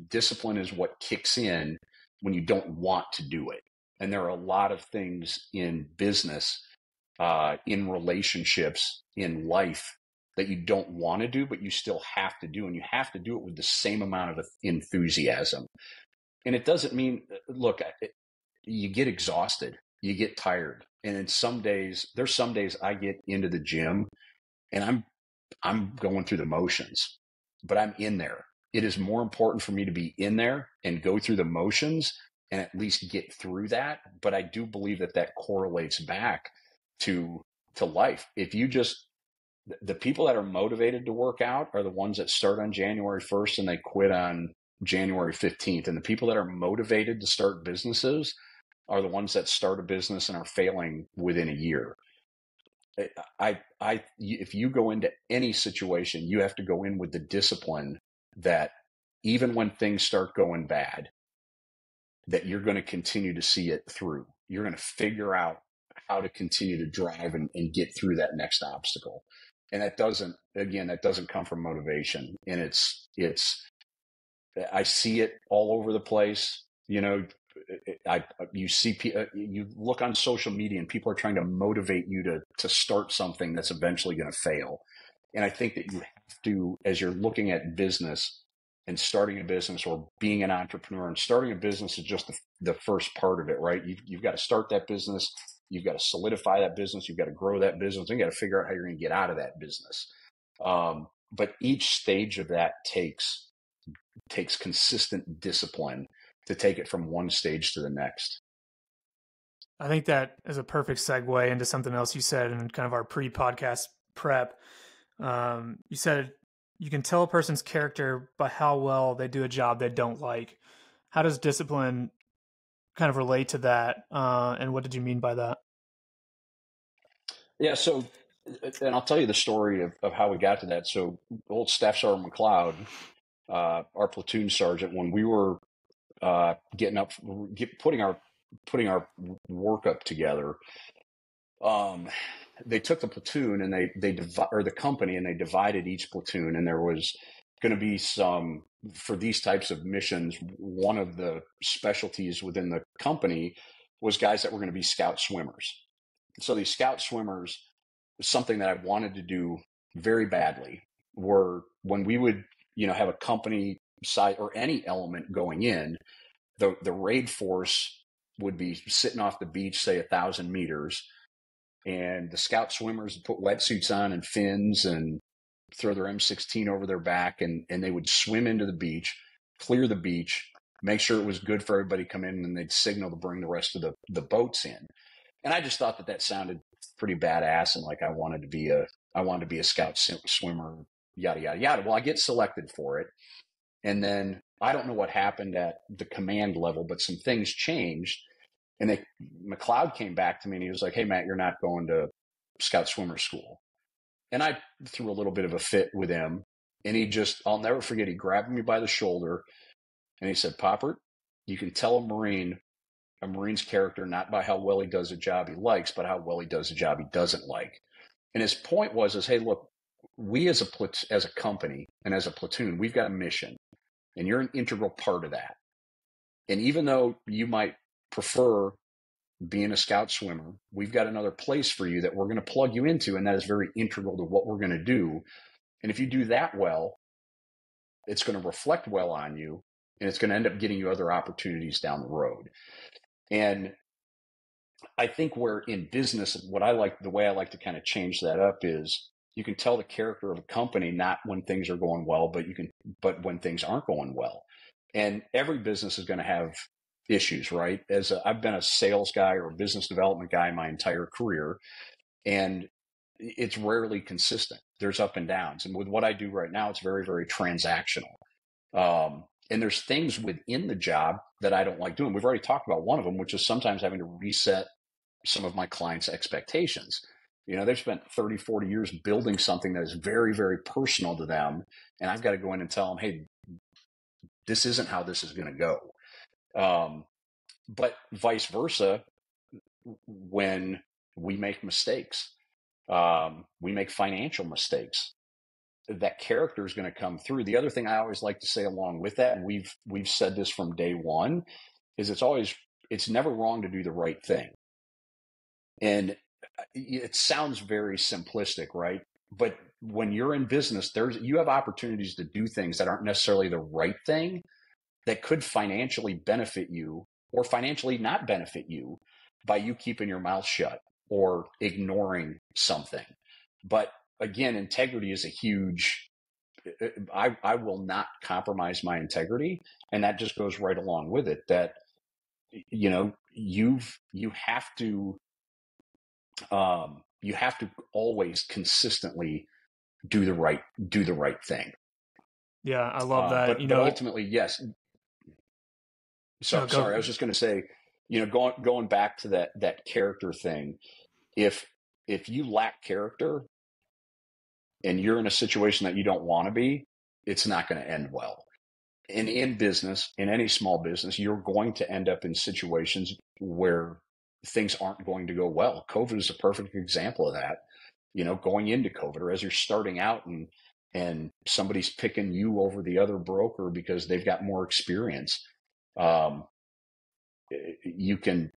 Discipline is what kicks in when you don't want to do it. And there are a lot of things in business in relationships, in life, that you don't want to do, but you still have to do. And you have to do it with the same amount of enthusiasm. And it doesn't mean, look, you get exhausted, you get tired. And then there's some days I get into the gym and I'm going through the motions, but I'm in there. It is more important for me to be in there and go through the motions and at least get through that. But I do believe that correlates back to life. If you just the people that are motivated to work out are the ones that start on January 1st and they quit on January 15th. And the people that are motivated to start businesses are the ones that start a business and are failing within a year. If you go into any situation, you have to go in with the discipline that even when things start going bad, that you're going to continue to see it through. You're going to figure out how to continue to drive and get through that next obstacle. And that doesn't come from motivation. And I see it all over the place. You look on social media and people are trying to motivate you to start something that's eventually going to fail. And I think that you have to, as you're looking at business and starting a business or being an entrepreneur, and starting a business is just the first part of it, right? You've got to start that business. You've got to solidify that business. You've got to grow that business. And you got to figure out how you're going to get out of that business. But each stage of that takes consistent discipline to take it from one stage to the next. I think that is a perfect segue into something else you said in kind of our pre-podcast prep. You said you can tell a person's character by how well they do a job they don't like. How does discipline kind of relate to that? And what did you mean by that? Yeah. So, and I'll tell you the story of how we got to that. So old Staff Sergeant McLeod, our platoon sergeant, when we were putting our work up together, they took the platoon and the company, and they divided each platoon. And there was going to be for these types of missions, one of the specialties within the company was guys that were going to be scout swimmers. So these scout swimmers was something that I wanted to do very badly. Were when we would, have a company site or any element going in, the raid force would be sitting off the beach, say 1,000 meters, and the scout swimmers would put wetsuits on and fins and throw their M16 over their back, and they would swim into the beach, clear the beach, make sure it was good for everybody to come in, and they'd signal to bring the rest of the boats in. And I just thought that sounded pretty badass, and like I wanted to be a scout swimmer, yada yada yada. Well, I get selected for it, and then I don't know what happened at the command level, but some things changed. And McLeod came back to me and he was like, "Hey, Matt, you're not going to scout swimmer school." And I threw a little bit of a fit with him. And I'll never forget, he grabbed me by the shoulder and he said, "Poppert, you can tell a Marine's character not by how well he does a job he likes, but how well he does a job he doesn't like." And his point was, hey, look, we as a company and as a platoon, we've got a mission, and you're an integral part of that. And even though you might prefer being a scout swimmer, we've got another place for you that we're going to plug you into, and that is very integral to what we're going to do. And if you do that well, it's going to reflect well on you, and it's going to end up getting you other opportunities down the road. And I think where in business, the way I like to kind of change that up is, you can tell the character of a company not when things are going well, but when things aren't going well. And every business is going to have issues, right? I've been a sales guy or a business development guy my entire career, and it's rarely consistent. There's up and downs. And with what I do right now, it's very, very transactional. And there's things within the job that I don't like doing. We've already talked about one of them, which is sometimes having to reset some of my clients' expectations. They've spent 30, 40 years building something that is very, very personal to them. And I've got to go in and tell them, hey, this isn't how this is going to go. But vice versa, when we make mistakes, we make financial mistakes, that character is going to come through. The other thing I always like to say along with that, and we've said this from day one, is it's never wrong to do the right thing. And it sounds very simplistic, right? But when you're in business, you have opportunities to do things that aren't necessarily the right thing that could financially benefit you or financially not benefit you by you keeping your mouth shut or ignoring something. But again, integrity is a huge, I will not compromise my integrity. And that just goes right along with it that, you have to always consistently do the right thing. Yeah, I love that. But ultimately, yes. So No, sorry, I go. was just going to say, going back to that character thing. If you lack character and you're in a situation that you don't want to be, it's not going to end well. And in business, in any small business, you're going to end up in situations where things aren't going to go well. COVID is a perfect example of that. Going into COVID, or as you're starting out and somebody's picking you over the other broker because they've got more experience. Um, you can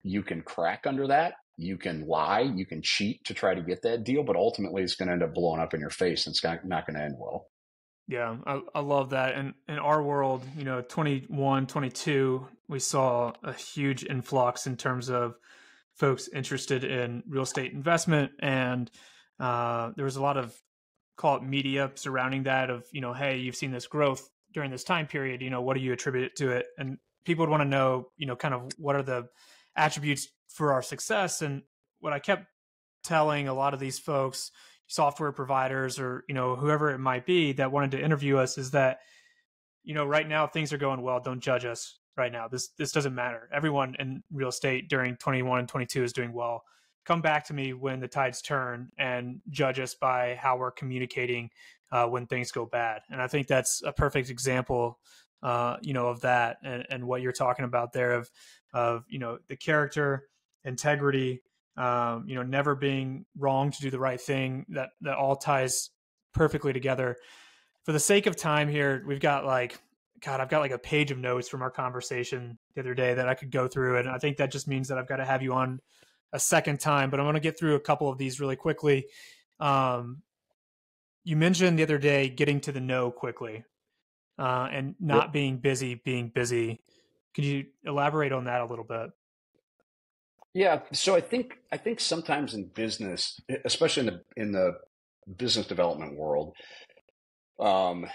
crack under that. You can lie, you can cheat to try to get that deal, but ultimately it's going to end up blowing up in your face. And it's not going to end well. Yeah, I love that. And in our world, 21, 22, we saw a huge influx in terms of folks interested in real estate investment. And there was a lot of, call it media surrounding that of, hey, you've seen this growth during this time period, what do you attribute it to it? And people would want to know, kind of what are the attributes for our success. And what I kept telling a lot of these folks, software providers or whoever it might be that wanted to interview us, is that right now things are going well. Don't judge us right now. This doesn't matter. Everyone in real estate during 21 and 22 is doing well. Come back to me when the tides turn and judge us by how we're communicating when things go bad. And I think that's a perfect example of that and what you're talking about there of the character, integrity, never being wrong to do the right thing. That all ties perfectly together. For the sake of time here, we've got I've got like a page of notes from our conversation the other day that I could go through. And I think that just means that I've got to have you on a second time, but I'm going to get through a couple of these really quickly. You mentioned the other day getting to the no quickly and Yep. not being busy. Could you elaborate on that a little bit? Yeah. So I think sometimes in business, especially in the business development world, um,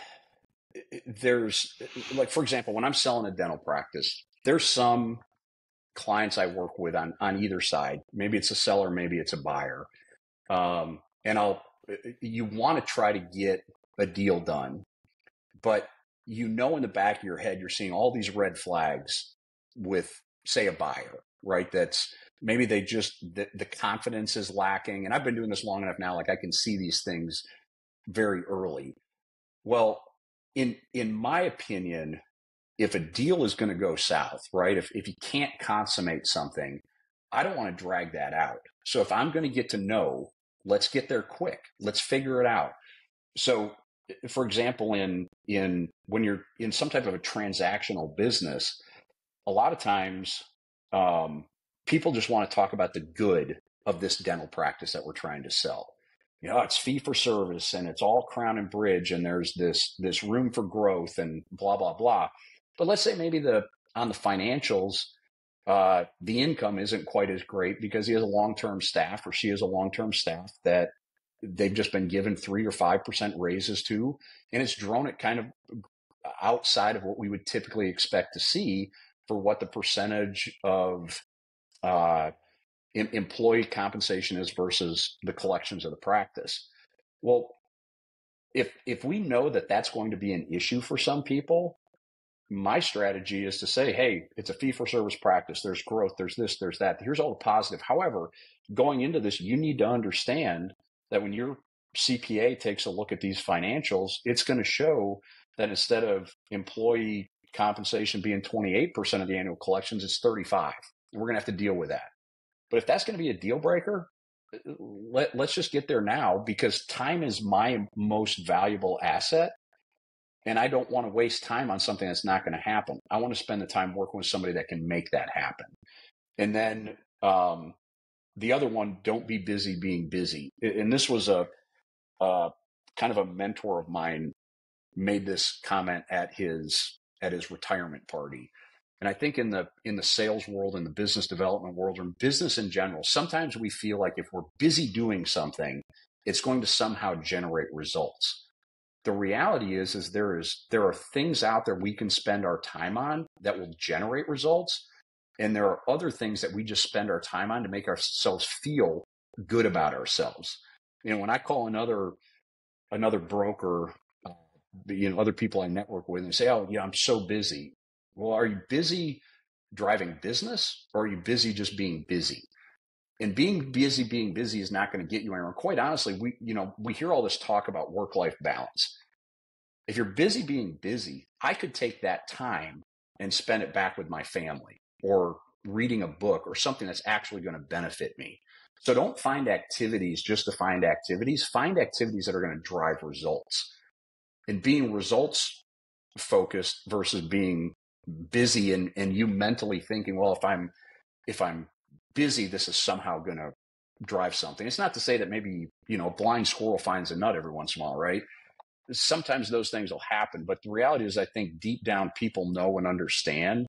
there's like, for example, when I'm selling a dental practice, there's some clients I work with on either side. Maybe it's a seller, maybe it's a buyer. And you want to try to get a deal done, but in the back of your head, you're seeing all these red flags with, say, a buyer, right? That's maybe the confidence is lacking. And I've been doing this long enough now, like I can see these things very early. Well, in my opinion, if a deal is going to go south, right? If you can't consummate something, I don't want to drag that out. So if I'm going to get to know, let's get there quick. Let's figure it out. So, for example, in when you're in some type of a transactional business, a lot of times um, people just want to talk about the good of this dental practice that we're trying to sell. It's fee for service and it's all crown and bridge, and there's this room for growth and blah blah blah. But let's say maybe on the financials, the income isn't quite as great because he has a long-term staff or she has a long-term staff that they've just been given 3 or 5% raises to, and it's drawn it kind of outside of what we would typically expect to see for what the percentage of uh, employee compensation is versus the collections of the practice. Well, if we know that that's going to be an issue for some people, my strategy is to say, hey, it's a fee for service practice. There's growth. There's this, there's that. Here's all the positive. However, going into this, you need to understand that when your CPA takes a look at these financials, it's going to show that instead of employee compensation being 28% of the annual collections, it's 35. And we're going to have to deal with that. But if that's going to be a deal breaker, let's just get there now, because time is my most valuable asset. And I don't want to waste time on something that's not going to happen. I want to spend the time working with somebody that can make that happen. And then the other one, don't be busy being busy. And this was a kind of a mentor of mine made this comment at his retirement party. And I think in the sales world, in the business development world, or in business in general, sometimes we feel like if we're busy doing something, it's going to somehow generate results. The reality is there are things out there we can spend our time on that will generate results. And there are other things that we just spend our time on to make ourselves feel good about ourselves. When I call another broker, other people I network with, and say, "Oh, I'm so busy." Well, are you busy driving business, or are you busy just being busy? And being busy is not going to get you anywhere. Quite honestly, we hear all this talk about work-life balance. If you're busy being busy, I could take that time and spend it back with my family, or reading a book, or something that's actually going to benefit me. So don't find activities just to find activities. Find activities that are going to drive results. And being results focused versus being busy and you mentally thinking, well, if I'm busy, this is somehow going to drive something. It's not to say that maybe, a blind squirrel finds a nut every once in a while, right? Sometimes those things will happen, but the reality is I think deep down people know and understand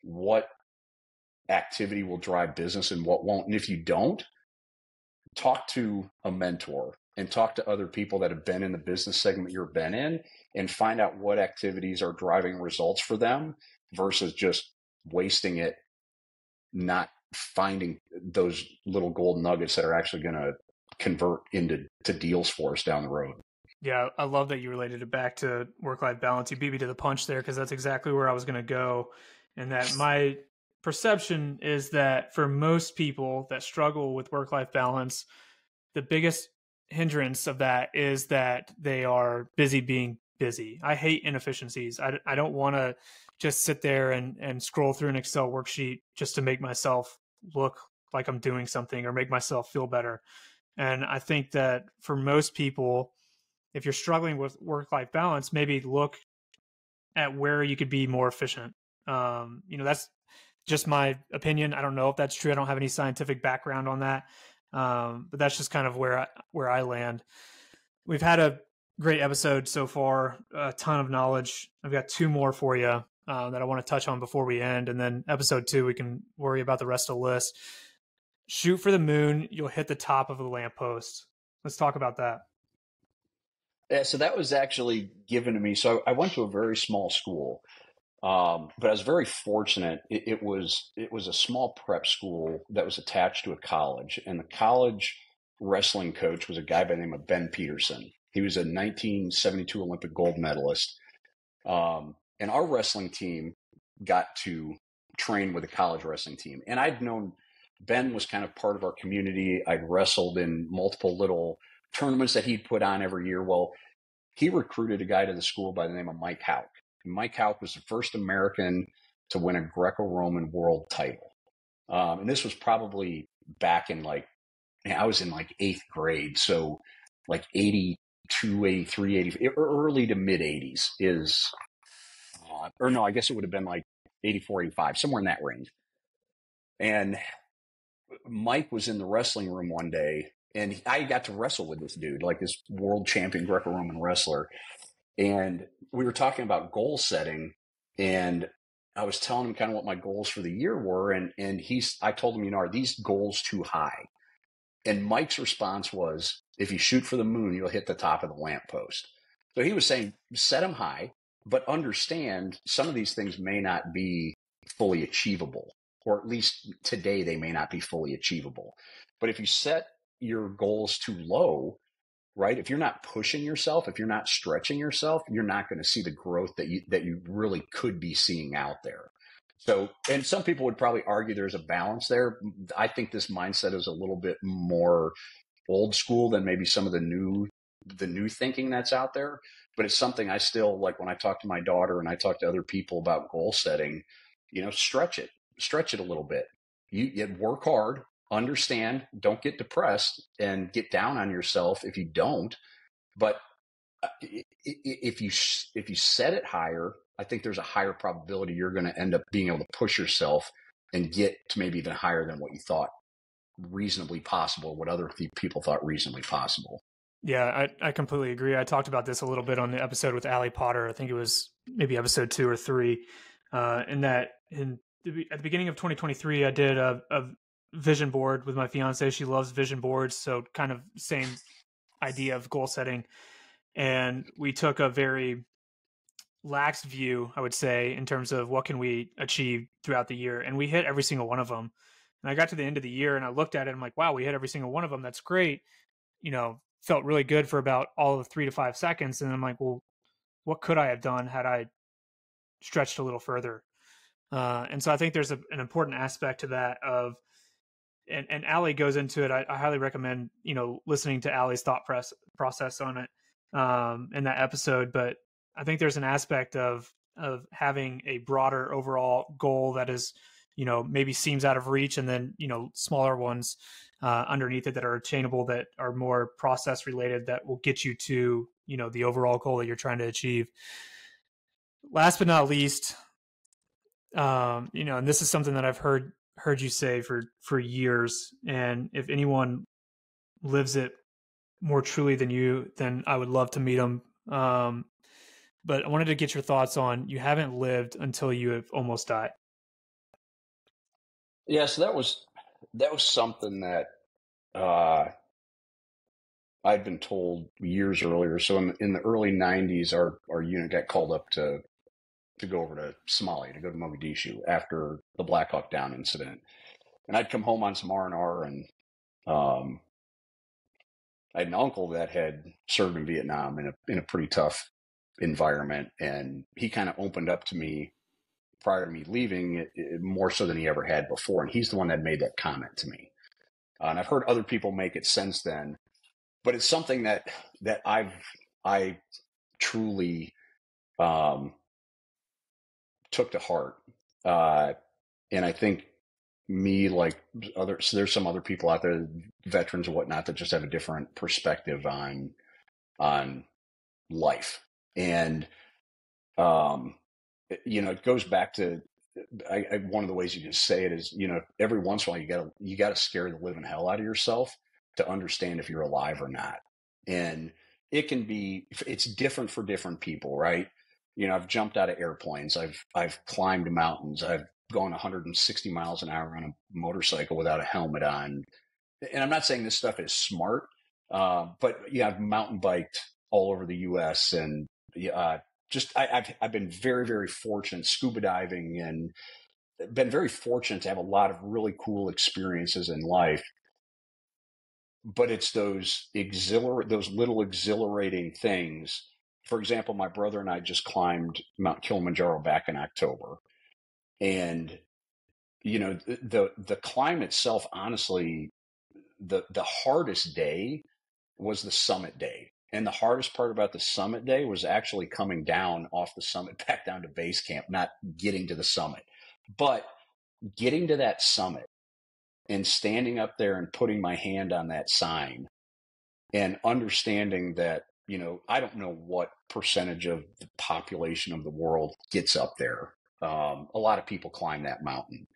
what activity will drive business and what won't. And if you don't, talk to a mentor and talk to other people that have been in the business segment you've been in, and find out what activities are driving results for them versus just wasting it, not finding those little gold nuggets that are actually going to convert into deals for us down the road. Yeah, I love that you related it back to work-life balance. You beat me to the punch there, because that's exactly where I was going to go. And that my perception is that for most people that struggle with work-life balance, the biggest hindrance of that is that they are busy being busy. I hate inefficiencies. I don't want to just sit there and scroll through an Excel worksheet just to make myself look like I'm doing something or make myself feel better. And I think that for most people, if you're struggling with work-life balance, maybe look at where you could be more efficient. That's just my opinion. I don't know if that's true. I don't have any scientific background on that. But that's just kind of where I land. We've had a great episode so far, a ton of knowledge. I've got two more for you that I want to touch on before we end. And then episode 2, we can worry about the rest of the list. Shoot for the moon. You'll hit the top of the lamppost. Let's talk about that. Yeah, so that was actually given to me. So I went to a very small school, but I was very fortunate. It was a small prep school that was attached to a college, and the college wrestling coach was a guy by the name of Ben Peterson. He was a 1972 Olympic gold medalist, and our wrestling team got to train with a college wrestling team. And I'd known Ben was kind of part of our community. I'd wrestled in multiple little tournaments that he'd put on every year. Well, he recruited a guy to the school by the name of Mike Houck. Mike Houck was the first American to win a Greco-Roman world title. And this was probably back in I was in 8th grade. So 82, 83, 80, early to mid 80s is, or no, I guess it would have been 84, 85, somewhere in that range. And Mike was in the wrestling room one day, and I got to wrestle with this dude, this world champion Greco-Roman wrestler. And we were talking about goal setting, and I was telling him kind of what my goals for the year were. And I told him, are these goals too high? And Mike's response was, if you shoot for the moon, you'll hit the top of the lamppost. So he was saying, set them high, but understand some of these things may not be fully achievable, or at least today they may not be fully achievable. But if you set your goals too low, right? If you're not pushing yourself, if you're not stretching yourself, you're not going to see the growth that you really could be seeing out there. So, and some people would probably argue there's a balance there. I think this mindset is a little bit more old school than maybe some of the new thinking that's out there. But it's something I still like when I talk to my daughter and I talk to other people about goal setting. Stretch it a little bit. You work hard. Understand, don't get depressed and get down on yourself if you don't. But if you set it higher, I think there's a higher probability you're going to end up being able to push yourself and get to maybe even higher than what you thought. reasonably possible, what other people thought reasonably possible. Yeah, I completely agree. I talked about this a little bit on the episode with Allie Potter. I think it was maybe episode 2 or 3. In that, at the beginning of 2023, I did a vision board with my fiance. She loves vision boards, so kind of same idea of goal setting. And we took a very lax view, I would say, in terms of what can we achieve throughout the year. And we hit every single one of them. And I got to the end of the year and I looked at it. And I'm like, wow, we hit every single one of them. That's great. Felt really good for about all of 3 to 5 seconds. And I'm like, well, what could I have done had I stretched a little further? And so I think there's an important aspect to that of, and Allie goes into it. I highly recommend, listening to Allie's thought process on it in that episode. But I think there's an aspect of having a broader overall goal that is, maybe seems out of reach, and then, smaller ones underneath it that are attainable, that are more process related, that will get you to, the overall goal that you're trying to achieve. Last but not least, and this is something that I've heard you say for years, and if anyone lives it more truly than you, then I would love to meet them. But I wanted to get your thoughts on, you haven't lived until you have almost died. Yeah, so that was something that I'd been told years earlier. So in the early '90s, our unit got called up to go over to Somalia, to go to Mogadishu after the Black Hawk Down incident. And I'd come home on some R&R, and I had an uncle that had served in Vietnam in a pretty tough environment, and he kind of opened up to me prior to me leaving, more so than he ever had before. And he's the one that made that comment to me. And I've heard other people make it since then, but it's something that I truly took to heart. And I think me, like others, there's some other people out there, veterans and whatnot, that just have a different perspective on life. And it goes back to, one of the ways you can say it is, every once in a while you gotta scare the living hell out of yourself to understand if you're alive or not. And it's different for different people, right? I've jumped out of airplanes. I've climbed mountains. I've gone 160 miles an hour on a motorcycle without a helmet on. And I'm not saying this stuff is smart, but yeah, I've mountain biked all over the U.S. and I've been very, very fortunate, scuba diving, and been very fortunate to have a lot of really cool experiences in life. But it's those little exhilarating things. For example, my brother and I just climbed Mount Kilimanjaro back in October, and the climb itself, honestly, the hardest day was the summit day. And the hardest part about the summit day was actually coming down off the summit back down to base camp, not getting to the summit. But getting to that summit and standing up there and putting my hand on that sign and understanding that, I don't know what percentage of the population of the world gets up there. A lot of people climb that mountain,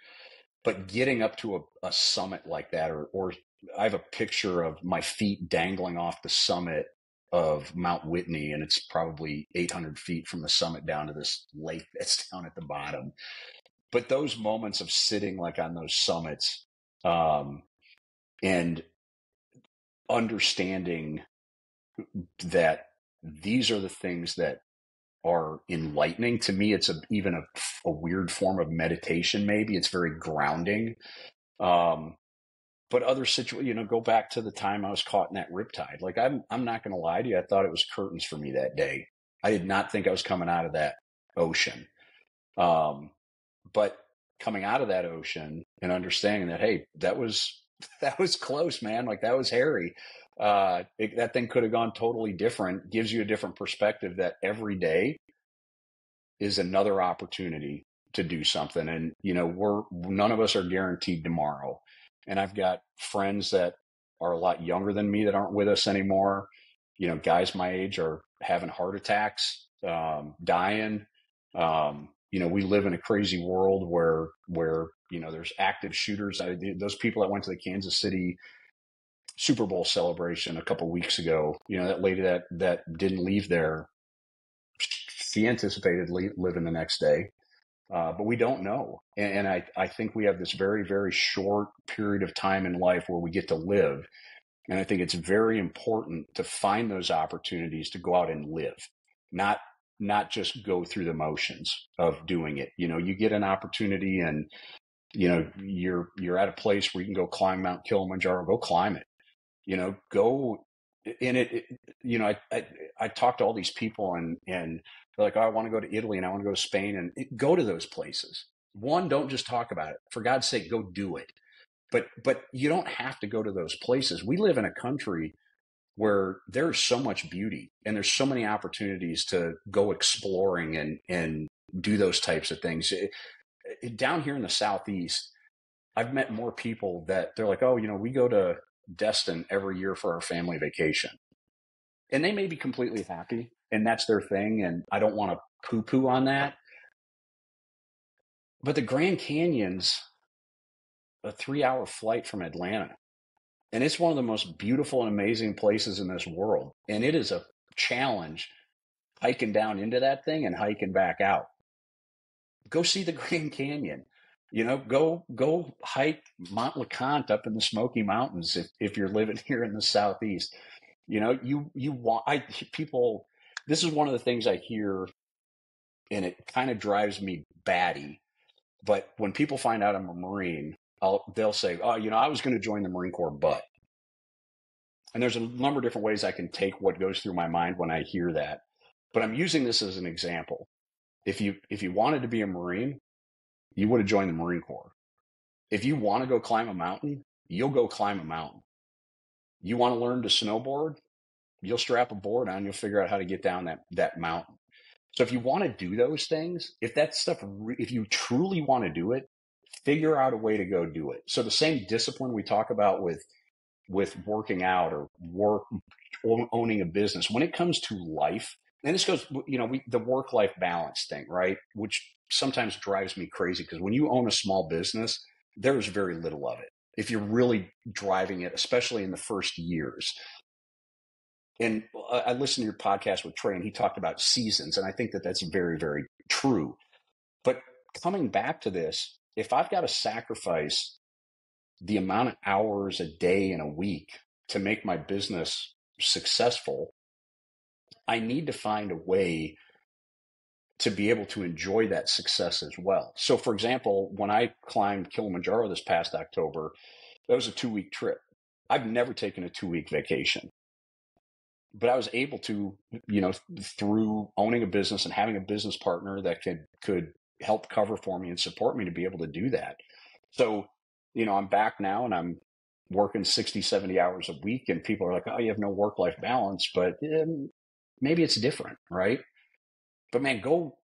but getting up to a summit like that, or I have a picture of my feet dangling off the summit of Mount Whitney, and it's probably 800 feet from the summit down to this lake that's down at the bottom. But those moments of sitting like on those summits, and understanding that these are the things that are enlightening to me. It's even a weird form of meditation. Maybe it's very grounding. But other situations, go back to the time I was caught in that riptide. Like I'm not going to lie to you. I thought it was curtains for me that day. I did not think I was coming out of that ocean. But coming out of that ocean and understanding that, hey, that was close, man. Like that was hairy. That thing could have gone totally different. Gives you a different perspective that every day is another opportunity to do something. And, none of us are guaranteed tomorrow. And I've got friends that are a lot younger than me that aren't with us anymore. Guys my age are having heart attacks, dying. We live in a crazy world where there's active shooters. Those people that went to the Kansas City Super Bowl celebration a couple of weeks ago, that lady that didn't leave there, she anticipated living the next day. But we don't know. And I think we have this very, very short period of time in life where we get to live. And I think it's very important to find those opportunities to go out and live, not just go through the motions of doing it. You get an opportunity and, you're at a place where you can go climb Mount Kilimanjaro, go climb it, go in it. I talk to all these people and they're like, oh, I want to go to Italy and I want to go to Spain, and go to those places. One, don't just talk about it. For God's sake, go do it. But you don't have to go to those places. We live in a country where there's so much beauty and there's so many opportunities to go exploring and do those types of things. Down here in the Southeast, I've met more people that they're like, oh, we go to Destin every year for our family vacation. And they may be completely happy and that's their thing. And I don't want to poo-poo on that. But the Grand Canyon's a 3-hour flight from Atlanta. And it's one of the most beautiful and amazing places in this world. And it is a challenge hiking down into that thing and hiking back out. Go see the Grand Canyon. Go hike Mont LeConte up in the Smoky Mountains if you're living here in the Southeast. People, this is one of the things I hear, and it kind of drives me batty. But when people find out I'm a Marine, they'll say, oh, I was going to join the Marine Corps, but. And there's a number of different ways I can take what goes through my mind when I hear that. But I'm using this as an example. If you wanted to be a Marine, you would have joined the Marine Corps. If you want to go climb a mountain, you'll go climb a mountain. You want to learn to snowboard, you'll strap a board on, you'll figure out how to get down that mountain. So if you want to do those things, if you truly want to do it, figure out a way to go do it. So the same discipline we talk about with working out or owning a business, when it comes to life, and this goes, the work-life balance thing, right? Which sometimes drives me crazy because when you own a small business, there's very little of it. If you're really driving it, especially in the first years. And I listened to your podcast with Trey, and he talked about seasons. And I think that that's very, very true. But coming back to this, if I've got to sacrifice the amount of hours a day in a week to make my business successful, I need to find a way to be able to enjoy that success as well. So for example, when I climbed Kilimanjaro this past October, that was a 2-week trip. I've never taken a 2-week vacation, but I was able to, through owning a business and having a business partner that could help cover for me and support me to be able to do that. So, I'm back now and I'm working 60, 70 hours a week, and people are like, oh, you have no work-life balance, but maybe it's different, right? But man, go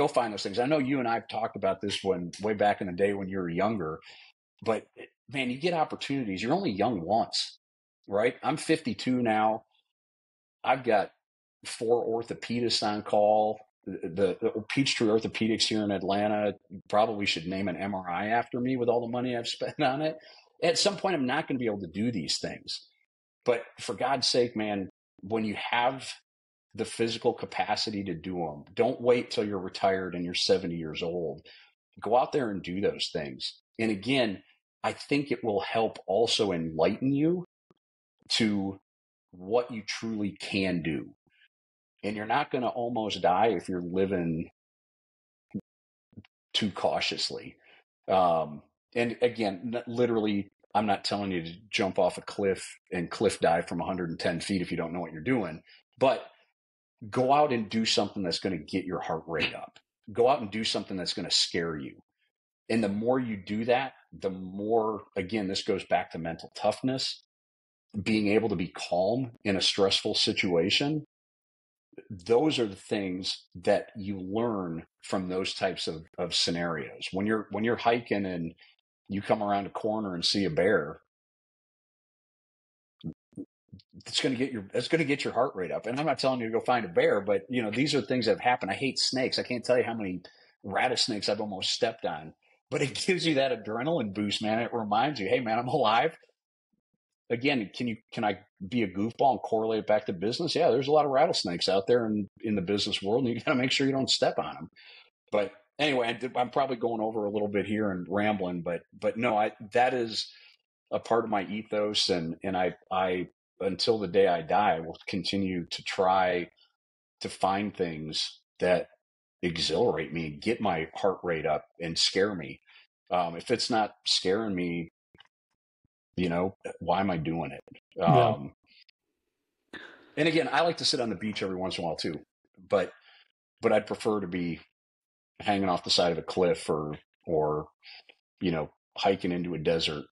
find those things. I know you and I've talked about this way back in the day when you were younger, but man, you get opportunities. You're only young once, right? I'm 52 now. I've got 4 orthopedists on call. The Peachtree Orthopedics here in Atlanta probably should name an MRI after me with all the money I've spent on it. At some point, I'm not going to be able to do these things. But for God's sake, man, when you have the physical capacity to do them, don't wait till you're retired and you're 70 years old. Go out there and do those things. And again, I think it will help also enlighten you to what you truly can do. And you're not going to almost die if you're living too cautiously. And again, literally, I'm not telling you to jump off a cliff and cliff dive from 110 feet if you don't know what you're doing, but go out and do something that's going to get your heart rate up. Go out and do something that's going to scare you. And the more you do that, the more, again, this goes back to mental toughness, being able to be calm in a stressful situation. Those are the things that you learn from those types of scenarios. When you're hiking and you come around a corner and see a bear, it's going to get your heart rate up. And I'm not telling you to go find a bear, but these are things that have happened. I hate snakes. I can't tell you how many rattlesnakes I've almost stepped on but it gives you that adrenaline boost, man. It reminds you, hey, man, I'm alive. Again, can I be a goofball and correlate it back to business? Yeah, there's a lot of rattlesnakes out there in the business world, and you got to make sure you don't step on them. But anyway, I'm probably going over a little bit here and rambling, but no, that is a part of my ethos, and I until the day I die, I will continue to try to find things that exhilarate me, get my heart rate up, and scare me. If it's not scaring me, why am I doing it? Yeah. And again, I like to sit on the beach every once in a while too, but I'd prefer to be hanging off the side of a cliff or hiking into a desert,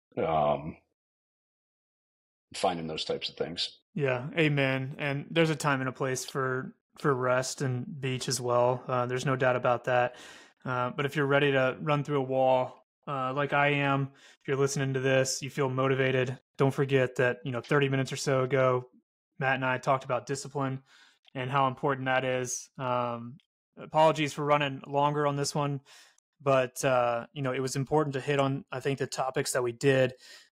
finding those types of things. Yeah, amen. And there's a time and a place for rest and beach as well. There's no doubt about that. But if you're ready to run through a wall, like I am, if you're listening to this, you feel motivated. Don't forget that 30 minutes or so ago, Matt and I talked about discipline and how important that is. Apologies for running longer on this one, but it was important to hit on, I think, the topics that we did.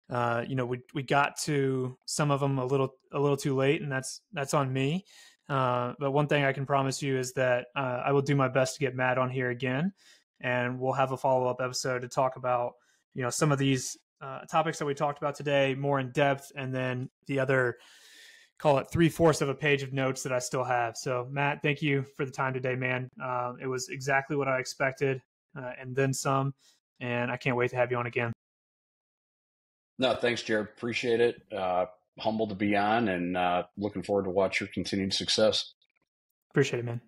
We got to some of them a little too late, and that's on me. But one thing I can promise you is that I will do my best to get Matt on here again, and we'll have a follow-up episode to talk about some of these topics that we talked about today more in depth, and then the other, call it 3/4 of a page of notes that I still have. So Matt, thank you for the time today, man. It was exactly what I expected, and then some, and I can't wait to have you on again. No, thanks, Jared. Appreciate it. Humbled to be on, and looking forward to watch your continued success. Appreciate it, man.